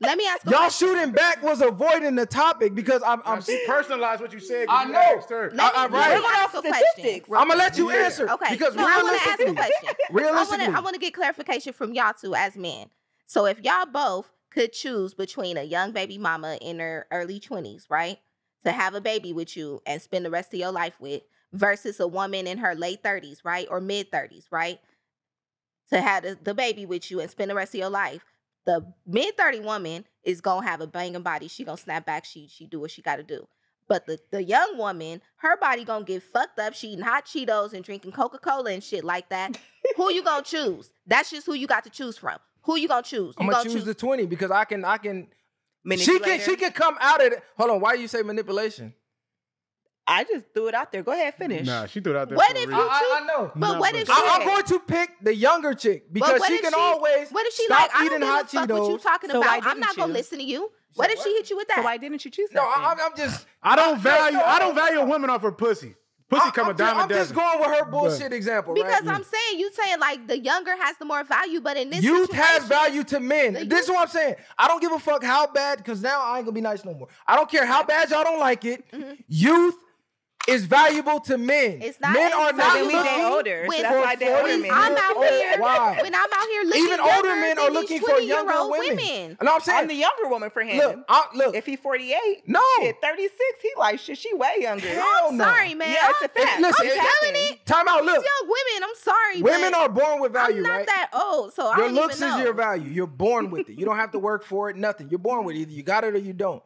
Let me ask a Y'all question. shooting back was avoiding the topic because I'm She personalized what you said. I 'cause you know. asked her. Let me right. ask We're going a off question. statistics. I'm gonna let you Yeah. answer Okay. because No, I want to ask a realistically, question. realistically, I want to get clarification from y'all two as men. So if y'all both could choose between a young baby mama in her early 20s, right, to have a baby with you and spend the rest of your life with, versus a woman in her late 30s, right, or mid 30s, right, to have the baby with you and spend the rest of your life, the mid 30 woman is gonna have a banging body. She gonna snap back. She do what she got to do. But the young woman, her body gonna get fucked up. She eating hot Cheetos and drinking Coca-Cola and shit like that. Who you gonna choose? That's just who you got to choose from. Who you gonna choose? I'm You gonna choose the 20 because I can. She can come out of it. Hold on, why you say manipulation? I just threw it out there. Go ahead, finish. Nah, she threw it out there. What for a if reason. you I know. But No, what but- if she? I'm going to pick the younger chick because what she if can always What if she stop like? I eating don't hot give a fuck what you Cheetos. talking So why about. I'm didn't not gonna you? listen to you. What if she hit you with that? So why didn't you choose that? No, then? I'm just. I don't no. value a woman off her pussy. Pussy come a dime a I'm just dozen. going with her bullshit example, Because right? I'm saying you saying like the younger has the more value, but in this Youth has situation- value to men. The This is what I'm saying. I don't give a fuck how bad, because now I ain't gonna be nice no more. I don't care how bad y'all don't like it. Youth is valuable to men. It's not Men are as not then we valuable date looking older. So with that's why I date older men. I'm out here. Why? When I'm out here looking Even older younger men than are these looking for younger 20-year-old women. And I'm saying, I'm the younger woman for him. look. If he's 48, No. shit, 36, he like shit. She way younger. Hell I'm no. sorry, man. Yeah, it's a fact. Listen, It's I'm happening. telling it. Time out. These Look, young women, I'm sorry. women but are born with value, I'm not right? that old, so I Your don't looks even know. is your value. You're born with it. You don't have to work for it, nothing. You're born with it. Either you got it or you don't.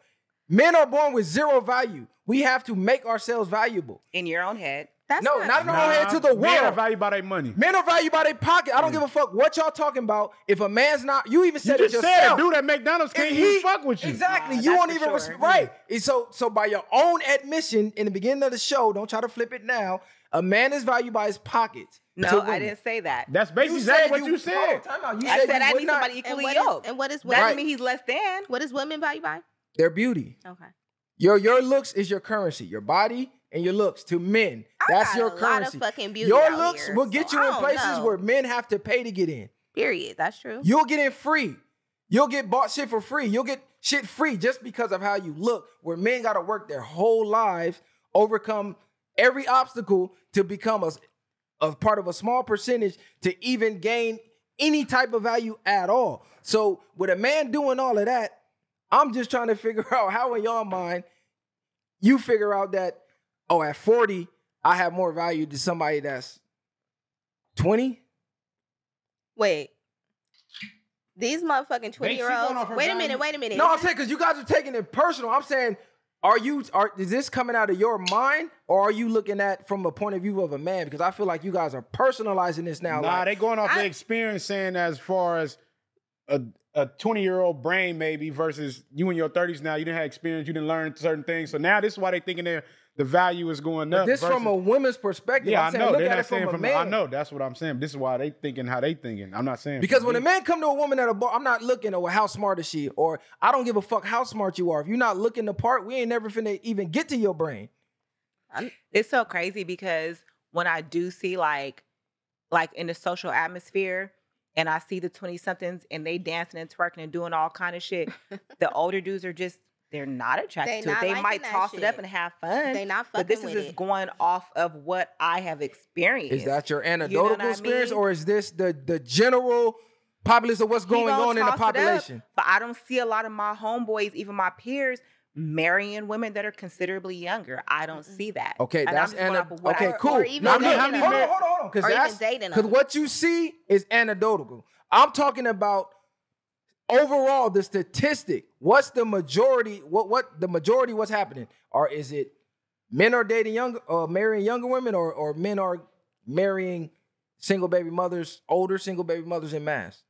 Men are born with zero value. We have to make ourselves valuable. In your own head. That's No, not in our head, to the world. Men are valued by their money. Men are valued by their pocket. I don't give a fuck what y'all talking about. If a man's not, you even You said it just said yourself. a dude at McDonald's can't If even fuck with you. Exactly. Nah, You that's won't for even sure. respect. Right. And so by your own admission in the beginning of the show, don't try to flip it now. A man is valued by his pockets. to No, I women. didn't say that. That's basically You said what you Hold on, said. time out. You I said you I would need not- somebody equally and yoked. what is That women? doesn't mean he's less than. What is women value by? Their beauty. Okay. Your looks is your currency. Your body and your looks to men. That's got your a lot of currency. fucking beauty Your out looks here, will get so you I in don't places know. where men have to pay to get in. Period. That's true. You'll get in free. You'll get bought shit for free. You'll get shit free just because of how you look, where men got to work their whole lives, overcome every obstacle to become a part of a small percentage to even gain any type of value at all. So with a man doing all of that, I'm just trying to figure out how in y'all mind you figure out that, oh, at 40, I have more value to somebody that's 20? Wait. These motherfucking 20-year-olds. Wait a minute. No, I'm saying because you guys are taking it personal. I'm saying, is this coming out of your mind, or are you looking at from a point of view of a man? Because I feel like you guys are personalizing this now. Nah, they going off the experience, saying as far as a 20-year-old brain maybe versus you in your 30s now. You didn't have experience. You didn't learn certain things. So now this is why they thinking the value is going up. This versus, from a woman's perspective. Yeah, I'm saying, look at it from a man. I know. That's what I'm saying. This is why they thinking how they thinking. I'm not saying. Because when a man come to a woman at a bar, I'm not looking at how smart is she, or I don't give a fuck how smart you are. If you're not looking the part, we ain't never finna even get to your brain. It's so crazy because when I do see like in the social atmosphere, and I see the 20-somethings and they dancing and twerking and doing all kind of shit, the older dudes are just, they're not attracted to it. They might toss it up and have fun. They not fucking But this with is just it. going off of what I have experienced. Is that your anecdotal experience, mean? or is this the general populace of what's going on in the population? But I don't see a lot of my homeboys, even my peers, marrying women that are considerably younger. I don't see that. Okay, and that's okay, cool. Or even Hold dating them. on. Or even dating them. Because what you see is anecdotal. I'm talking about overall the statistic. What's the majority? What the majority? What's happening? Or is it men are dating marrying younger women, or men are marrying single baby mothers, older single baby mothers en masse?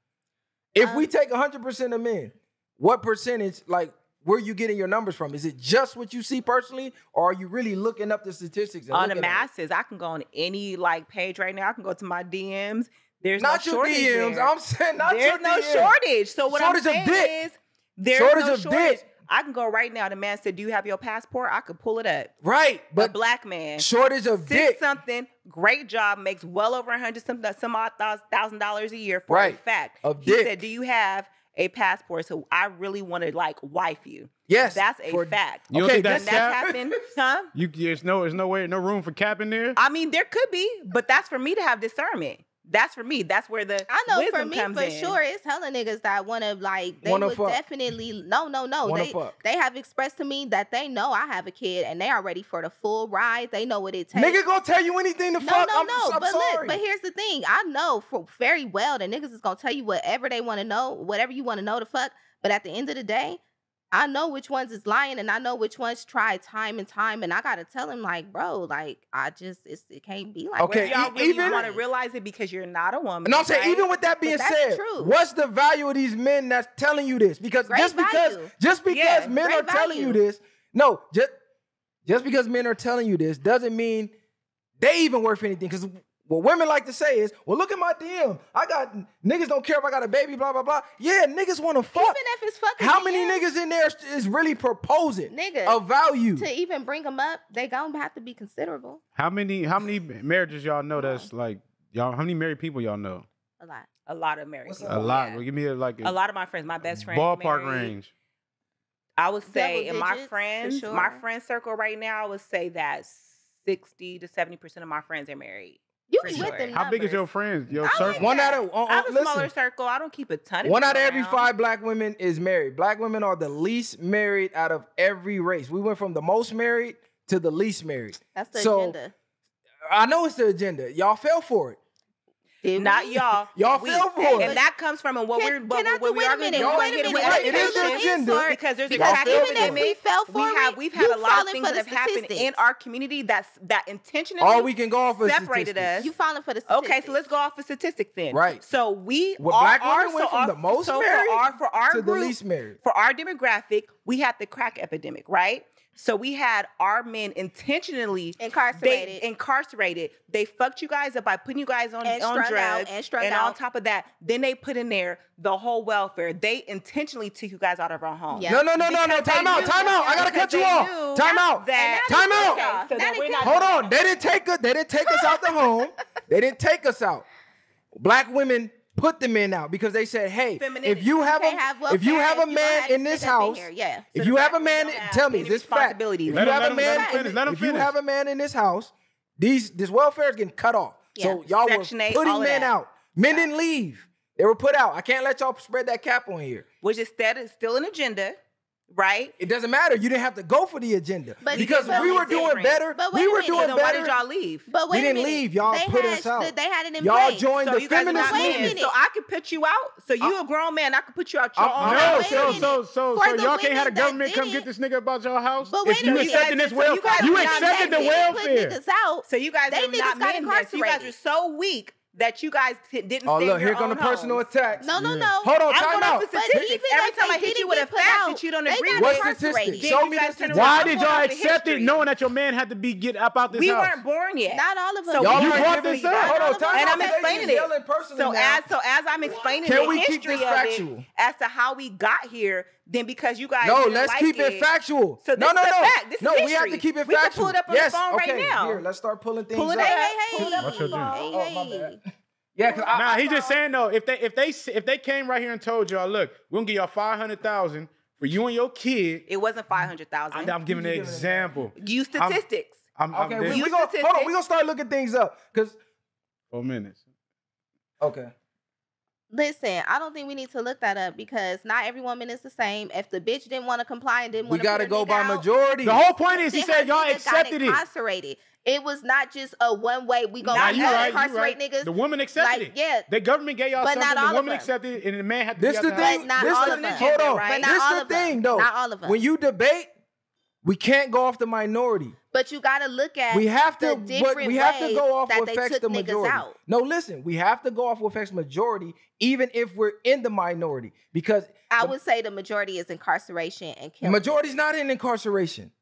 If we take 100% of men, what percentage, like, where you getting your numbers from? Is it just what you see personally, or are you really looking up the statistics? On the masses, I can go on any page right now. I can go to my DMs. There's not no your shortage DMs. there. I'm saying not there's your DMs. no shortage. So what shortage I'm saying of dick. is there's shortage no of shortage. dick. I can go right now. The man said, "Do you have your passport?" I could pull it up. Right, But but black man, shortage of dick. something, great job, makes well over some odd $1,000 a year for a fact. He said, "Do you have a passport? So I really want to wife you." Yes, that's a fact. You don't think that's happened, huh? There's no room for cap in there. I mean, there could be, but that's for me to have discernment. That's for me. That's where the I know wisdom for me, comes for in. sure, it's hella niggas that want to they would fuck. definitely no. They have expressed to me that they know I have a kid and they are ready for the full ride. They know what it takes. Nigga gonna tell you anything to fuck. I'm But sorry. look, but here's the thing. I know for very well that niggas is gonna tell you whatever they want to know, whatever you want to know to fuck. But at the end of the day, I know which ones is lying and I know which ones try time and time. And I gotta tell him, like, bro, like, it can't be like Okay, that. Y'all really even want to realize it because you're not a woman. And I'm saying, right? even with that being But that's said, true. what's the value of these men that's telling you this? Because Great just value. because men great are telling you value. this, no, just because men are telling you this doesn't mean they even worth anything. Because what women like to say is, well, look at my DM. I got niggas don't care if I got a baby, blah, blah, blah. Yeah, niggas want to fuck. Even if it's fucking How many DM, niggas in there is really proposing Nigga, a value? to even bring them up, they gonna have to be considerable. How many marriages y'all know that's like y'all? How many married people y'all know? A lot. A lot of married people. A lot. Yeah. Well, give me a lot of my friends, my best friends, ballpark married. range. I would say Double in my digits, friends, for sure. my friend circle right now, I would say that 60 to 70% of my friends are married. You For be sure. with them How big is your numbers. friends? Your I circle? like One that. out of I have a listen. smaller circle. I don't keep a ton of One people out of every around. 5 black women is married. Black women are the least married out of every race. We went from the most married to the least married. That's the So, agenda. I know it's the agenda. Y'all fell for it. Not y'all. Y'all We- feel for it. And that comes from and what Can- we're can what I we do- wait a are going to minute, do. wait a Get minute, with right, it is little the agenda. insert, because there's a Because crack even if epidemic. we fell for it, We've had you a lot of falling things for that the have happened in statistics. our community that intentionally All we can go off is separated statistics. us. You falling for the statistics. Okay, so let's go off of statistics then. Right. So we Well, all black are women went from the most married for our to the group, least married. For our demographic, we had the crack epidemic, right? So we had our men intentionally Incarcerated. They fucked you guys up by putting you guys on And strung drugs. out, and strung on out. top of that, then they put in there the whole welfare. They intentionally took you guys out of our home. Yeah. No. Because Time they out. knew- Time out. I gotta because cut you they off. knew Time out. that- Time out. Okay, so then we're not Hold on. They didn't take us out the home. They didn't take us out. Black women put the men out because they said, hey, Femininity. if you have can't have welfare if you have a if you don't man have in this niggas in house, here, yeah. if So you the have a black man, men don't tell have me, any is this fact? responsibilities. If Let you him- have a let him man, finish, let him if you finish. have a man in this house, this welfare is getting cut off. So Yeah. y'all Section were 8, putting all of men that. out. Men didn't leave. They were put out. I can't let y'all spread that cap on here. Which instead is still an agenda, right? It doesn't matter. You didn't have to go for the agenda But because but we were listen, doing better. but We wait a were minute. doing So then why better. did y'all leave? But We wait a didn't minute. leave. Y'all They put had, us out. They had it in Y'all place. joined So the you guys are feminist not Wait a men. movement. minute. So I could put you out. So you a grown man. I could put you out your I'm- own no, house. wait a No, minute. so For the y'all can't have the women that government come did get it- this nigga about your house. But If wait a you minute. accepting this So welfare, you guys you are not accepted the men. welfare. Put niggas out. So you guys They are niggas not got men. Then. So you guys incarcerated. are so weak that you guys didn't Oh, stay look, in your here come the own personal homes. attacks. No, no, Yeah. no. Hold on, I'm time going off out. the But statistics. even Every if time I they hit you didn't with a get put fact out, that you don't they agree got with, What incarcerated. statistics? then Show you me guys the turn statistics. around. Why I'm did going y'all off the accept it history. knowing that your man had to be get up out this We house? weren't born yet. Not all of them. So You we weren't brought given this the- up. Hold on, All of time them. And out. I'm They explaining just it. yelling personally now. As I'm explaining Can the we keep history this of factual? it as to how we got here, then because you guys No, didn't let's like keep it factual. So no, this no, is a no. fact. This no, is we have to history. keep it We can factual. pull it up on yes, the phone right okay. now. Here, let's start pulling things Pull it up. up. Hey, Pull it up. Watch your drink. hey, Oh, my hey. bad. Yeah, because Nah, he's just saying though, if they came right here and told y'all, look, we're gonna give y'all $500,000 for you and your kid. It wasn't 500,000. I'm giving an example. Use statistics. Okay, Use we gonna, hold on. statistics. We gonna start looking things up. Cause 4 minutes. okay, Listen, I don't think we need to look that up because not every woman is the same. If the bitch didn't want to comply and didn't we want to gotta go by out, majority. The whole point is he then said her y'all nigga got accepted it. incarcerated. It was not just a one way. We Nah, gonna you right, you incarcerate right. niggas. The woman accepted Like, it. yeah. The government gave y'all But something. not all The of woman them. accepted it, and the man had to This be the out the house. thing. not This all the of them. hold on. Right? But not This all the of them. thing though. Not all of them. When you debate, we can't go off the minority. But you got to look at We have the to, but different we have to ways go off that what they affects took the niggas majority. out. No, listen, we have to go off what affects the majority, even if we're in the minority, because I the would say the majority is incarceration and killing. majority's not in incarceration.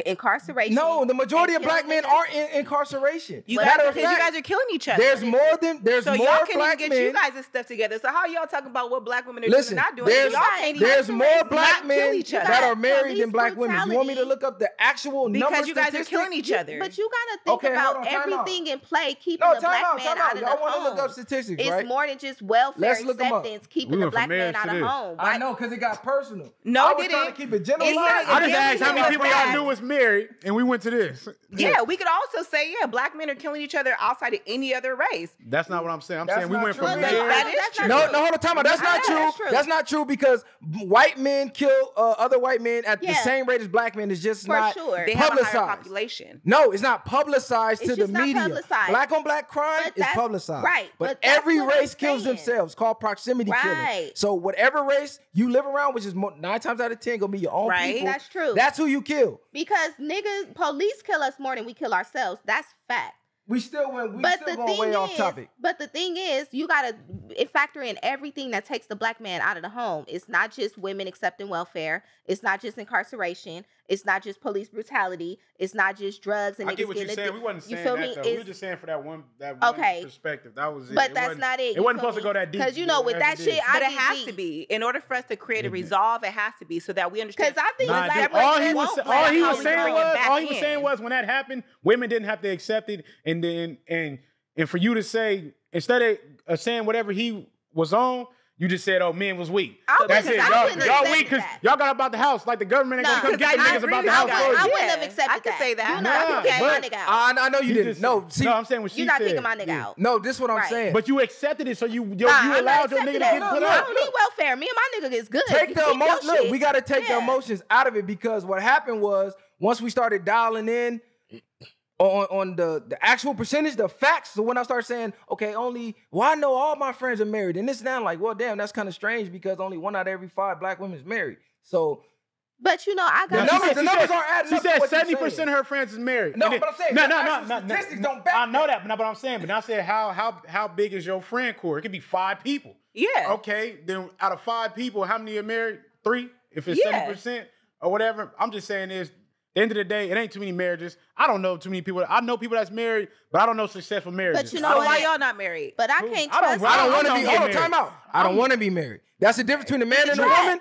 Incarceration. No, the majority and of black killing men niggas. aren't in incarceration. You Matter guys, of because you fact, guys are killing each other. there's so more y'all can't even black get men. you guys' stuff together. So how y'all talking about what black women are Listen, doing and not doing? there's, Y'all can't even there's more black not kill men each other. that are got married than police black women. You want me to brutality. look up the actual number because you guys are statistic? killing each other. But you got to think Okay, hold about on, time out. everything in play, keeping No, the time black out, man time out out. of Y'all the want to home. look up statistics, It's right? more than just welfare Let's look 'em up. acceptance, keeping We the went black from man marriage out to of this. home. I Why- know, because it got personal. No, I it was trying to didn't. keep it It's generalized. not- I just Again, asked how we many know people that. y'all knew was married, and we went to this. Yeah, we could also say, yeah, black men are killing each other outside of any other race. That's not what I'm saying. I'm That's saying we not went true. from Well, married. that is that's true. not No, true. no, hold on, time out. That's not Yeah, true. that's true. That's not true because white men kill other white men at the Yeah. same rate as black men. It's just For not sure. They have a higher publicized. population. No, it's not publicized It's to the just not media. publicized. Black on black crime But is that's- publicized. right, But, but that's every what I'm race kills saying. themselves, called proximity killing. Right. So whatever race you live around, which is 9 times out of 10 gonna be your own Right. people. That's true. That's who you kill. Because niggas, police kill us more than we kill ourselves. That's fact. We still went. We But still the going thing way off is, topic. you gotta factor in everything that takes the black man out of the home. It's not just women accepting welfare. It's not just incarceration. It's not just police brutality. It's not just drugs and I niggas get what you're getting saying. We wasn't you saying feel that me? though. We were It's- just saying for that one Okay. perspective. That was it. But It that's wasn't- not it. It You wasn't feel supposed to me? go that deep. 'Cause you know, with that shit, But I it has get to deep. be. In order for us to create a resolve, it has to be so that we understand. Because I think Nah, black dude, women all he won't was play all that he how was we saying bring it was back all he was in. saying was when that happened, women didn't have to accept it, and then and for you to say instead of saying whatever he was on, you just said, "Oh, men was weak." I That's wouldn't- it. I Y'all wouldn't have weak because accepted that. y'all got about the house. Like the government ain't Nah, gonna come get the I niggas agree about the with house you for guys. you. I wouldn't have Yeah, accepted I could that. say that. You're Nah, not kicking but- my nigga out. I know you He didn't. just No, said- see, no, I'm saying what she You're not said. kicking my nigga out. no, this is what I'm Right. saying. But you accepted it, so you Nah, I'm allowed not your nigga to accepting get that. put I up. don't need welfare. Me and my nigga is good. Take You the keep your emotions. Look, shit. we got to take the Yeah. emotions out of it because what happened was once we started dialing in on the actual percentage, the facts. So when I start saying, okay, I know all my friends are married, and this and that, I'm like, well, damn, that's kind of strange because only 1 out of every 5 black women is married. So But you know, I The got numbers- numbers aren't adding She up to said what you're 70% saying. of her friends is married. No, And then- but I'm saying no, the no, actual no, no, statistics no. don't back I know that. that, but I'm saying, but I said how big is your friend core? It could be 5 people. Yeah. Okay, then out of 5 people, how many are married? 3. If it's Yeah. 70% or whatever. I'm just saying is, at the end of the day, it ain't too many marriages. I don't know too many people. I know people that's married, but I don't know successful marriages. you know So what? why y'all not married? But I Who? can't I don't- trust. I I don't I'm want to not be. getting Hold on, time married. out. I don't want to be married. That's the difference between a man and a track. woman.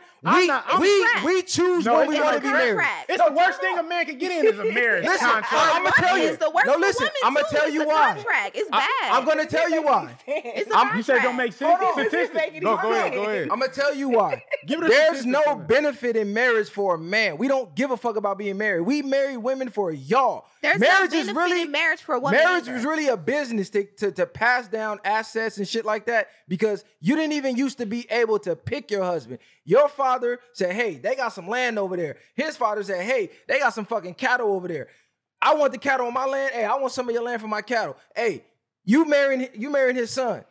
track. We choose No, when we it's want a to be married. contract. It's the worst thing a man can get in is a marriage Listen, contract. I'm gonna tell you. It's the worst No, for listen, women, I'm gonna too. tell It's you a why. contract. It's bad. I'm gonna tell you why. It's a You said it don't make sense. Hold on, this is Statistics. making No, it go ahead. sense. Go ahead. I'm gonna tell you why. Give it a There's statistics no on it. benefit in marriage for a man. We don't give a fuck about being married. We marry women for y'all. There's marriage no is benefit really in marriage for a woman. marriage either. was really a business to pass down assets and shit like that because you didn't even used to be able to pick your husband. Your father said, hey, they got some land over there. His father said, hey, they got some fucking cattle over there. I want the cattle on my land. Hey, I want some of your land for my cattle. Hey, you marrying his son.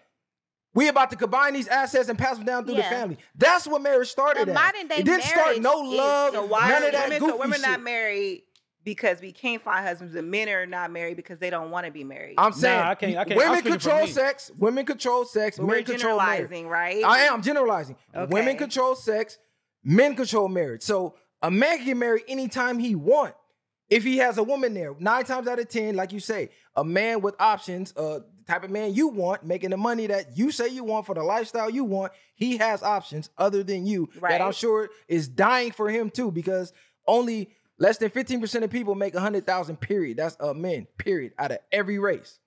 We about to combine these assets and pass them down through the family. That's what marriage started The at. modern day It didn't start marriage no is- love, So why none are of that women? goofy So women shit. not married because we can't find husbands, and men are not married because they don't want to be married. I'm saying I can't- I'm women speaking for control me. sex. Women control sex. But Men we're control marriage. generalizing, right? I am generalizing. Okay. Women control sex. Men control marriage. So a man can get married anytime he want. If he has a woman there, 9 times out of 10, like you say, a man with options, the type of man you want, making the money that you say you want for the lifestyle you want, he has options other than you that I'm Right. sure is dying for him too, because only less than 15% of people make 100,000, period. That's men, period, out of every race.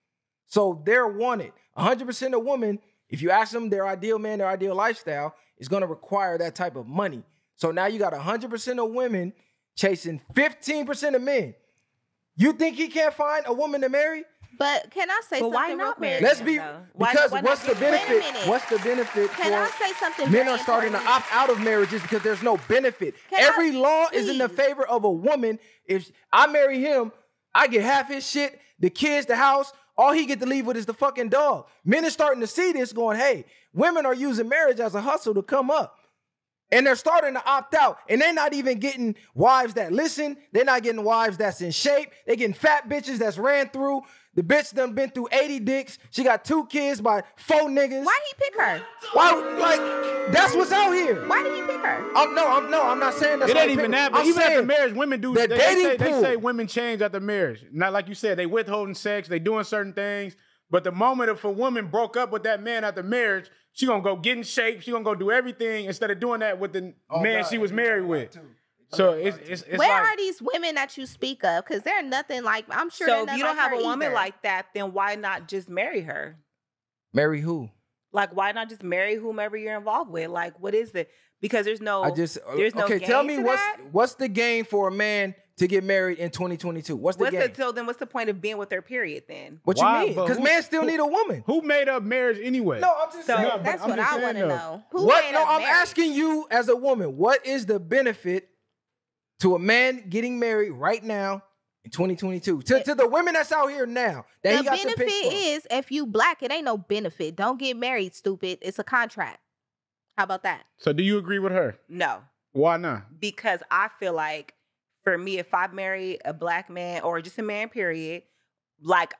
So they're wanted. 100% of women, if you ask them their ideal man, their ideal lifestyle, is going to require that type of money. So now you got 100% of women chasing 15% of men. You think he can't find a woman to marry? But can I say But why something real not quick? marry Let's him, be though? because Why not what's the get married? benefit? Wait a minute. What's the benefit Can I for say something men very are starting to important? opt out of marriages because there's no benefit. Can I- Every law is in the please. favor of a woman. If I marry him, I get half his shit, the kids, the house. All he get to leave with is the fucking dog. Men are starting to see this going, hey, women are using marriage as a hustle to come up. And they're starting to opt out. And they're not even getting wives that listen. They're not getting wives that's in shape. They're getting fat bitches that's ran through. The bitch done been through 80 dicks. She got 2 kids by 4 niggas. Why he pick her? Why, like, that's what's out here. Why did he pick her? I'm not saying that's It why ain't he even picked her. that, but I'm even after saying marriage, women do. the They dating say pool. women change after marriage. Not like you said, they withholding sex, they doing certain things. But the moment if a woman broke up with that man after marriage, she gonna go get in shape. She gonna go do everything instead of doing that with the man she was married with. So it's Where like, are these women that you speak of? Because they're nothing like. I'm sure. So they're if you nothing don't have like a her woman either. like that, then why not just marry her? Marry who? Like, why not just marry whomever you're involved with? Like, what is it? Because there's no. there's no. Okay, gain tell me to what's that? what's the gain for a man to get married in 2022? What's the gain? So then, what's the point of being with her? Period. Then. What Why? you mean? But Because who- men still need a woman. who made up marriage anyway? No, I'm just So- saying. No, but That's I'm what just I saying, want to though. know. Who What? made No, up I'm marriage? asking you as a woman. What is the benefit to a man getting married right now in 2022? To the women that's out here now that The he got to benefit pick from. is if you black, it ain't no benefit. Don't get married, stupid. It's a contract. How about that? So do you agree with her? No, Why not? because I feel like for me, if I marry a black man or just a man, period, like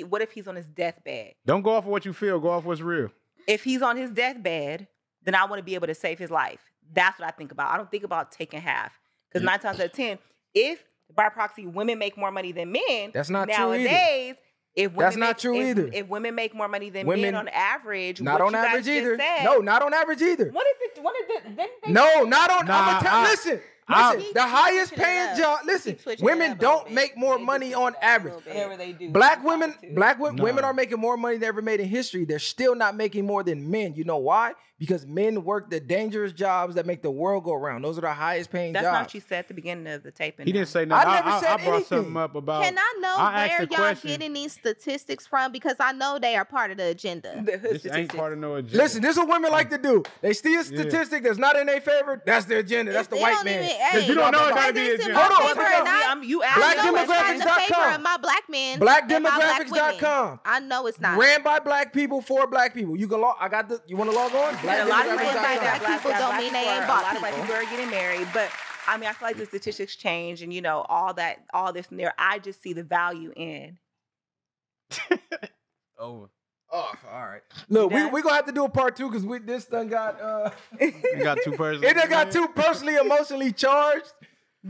what if he's on his deathbed? Don't go off of what you feel. Go off what's real. If he's on his deathbed, then I want to be able to save his life. That's what I think about. I don't think about taking half. Because 9 times out of 10, if by proxy women make more money than men, That's not true either. nowadays, if women That's not true if, either. If women make more money than Women- men on average, Not what on you guys average just either. said- No, not on average either. What is it? What is it? Didn't they No, not on. Nah, listen. I- Listen, the highest switching it paying up. job. Listen, Keep switching it women up a don't little bit. make more They money just on do that a average. little bit. Whatever they do. Black I'm women, fine, too. women No. are making more money than ever made in history. They're still not making more than men. You know why? Because men work the dangerous jobs that make the world go round. Those are the highest paying That's jobs. not what you said at the beginning of the taping. He now. didn't say nothing. I never said I brought anything. something up about. Can I know I asked where the y'all question. getting these statistics from? Because I know they are part of the agenda. The hood This ain't statistics. part of no agenda. Listen, this is what women like to do. They see a statistic that's not in their favor. That's their agenda. That's the They white don't man. even- This hey, you don't know it blah, blah, gotta blah. be Whether it's in agenda. my Hold on, favor hold or on. not, You I asked know it's not in the Blackdemographics.com. favor of my black men. and my black women. Blackdemographics.com. I know it's not. Ran by black people for black people. You can log. You want to log on? And a lot of people say that Black people don't mean they ain't a bought lot of black people. people are getting married, but I mean, I feel like the statistics change, and all this and there. I just see the value in. Over. Oh, all right. Look, done? we gonna have to do a part 2 because this done got You got two persons. it done got too personally emotionally charged.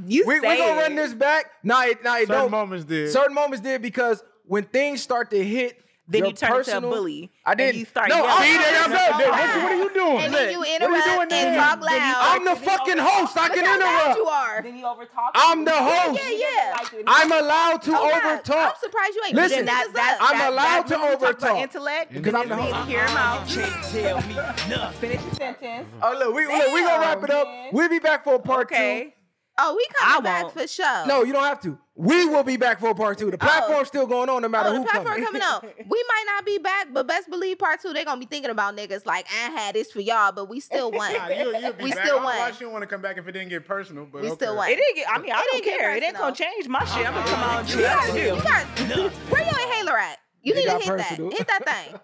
You We say gonna it. run this back. Nah, it Certain don't. moments did. Certain moments did because when things start to hit then your you turn into a personal- bully. I and didn't. You start No, yelling. I- See, there y'all go. Wow. What are you doing? And then you What are you interrupt doing and there? talk Then you loud. I'm the fucking host. I Look can how loud interrupt. you are. Then you overtalk. I'm the him. host. Yeah. I'm allowed to Oh, God. overtalk. I'm surprised you ain't Listen, beating niggas up. I'm allowed to when you talk about overtalk. intellect Because I'm the then host. hear him out. Can't tell me nothing. Finish your sentence. Oh, look, we gonna wrap it up. man. We'll be back for part Okay. Oh, we I coming back won't. for sure. 2. No, you don't have to. We will be back for part 2. The platform's still going on no matter Oh, who the platform comes. coming on. We might not be back, but best believe part 2, they're gonna be thinking about niggas like I had this for y'all, but we still won. Nah, you'll be We back. still I don't know why won. she don't want to come back if it didn't get personal. But We okay. still won. It didn't get. I mean, I It don't didn't get care. It ain't gonna personal. change my shit. I'm gonna come out and do You what I got, do. you got, where your inhaler at? You It need to got hit personal. that. Hit that thing.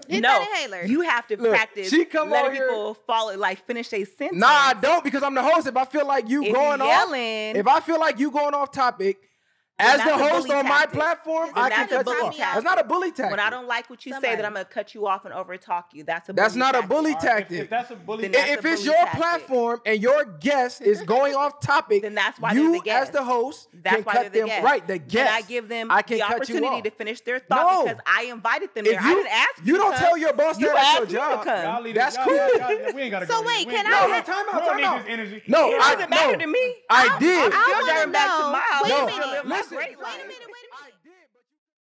Hit No, that inhaler. you have to Look, practice. she come letting on here- people follow, like finish their sentence. Nah, I don't because I'm the host. If I feel like you If going you off, yelling, if I feel like you going off topic, Then as that's the a host bully on my tactic. platform, Then I that's can a cut you bully off. tactic. That's not a bully tactic. when I don't like what you say, Somebody. then I'm gonna cut you off and overtalk you. That's a That's bully not a tactic. bully All right, tactic. If that's a bully, Then that's If a it's bully your tactic. platform and your guest is going off topic, Then that's why they're you the guest. as the host That's can why cut they're the them guest. right. The Then guest, I give them I can the cut you opportunity off. to finish their thought No. because I invited them there. If I you didn't ask you don't to tell come. your boss You that that's your asked me to job. come. y'all leave That's y'all, cool. y'all, we ain't gotta So go. wait, We can ain't- I No, we no, don't- time out, we don't time need out. this energy. No, It I doesn't matter no. to me. I did. I'm still wanna driving back to know. my house. Wait a No. minute. Listen. Wait a minute.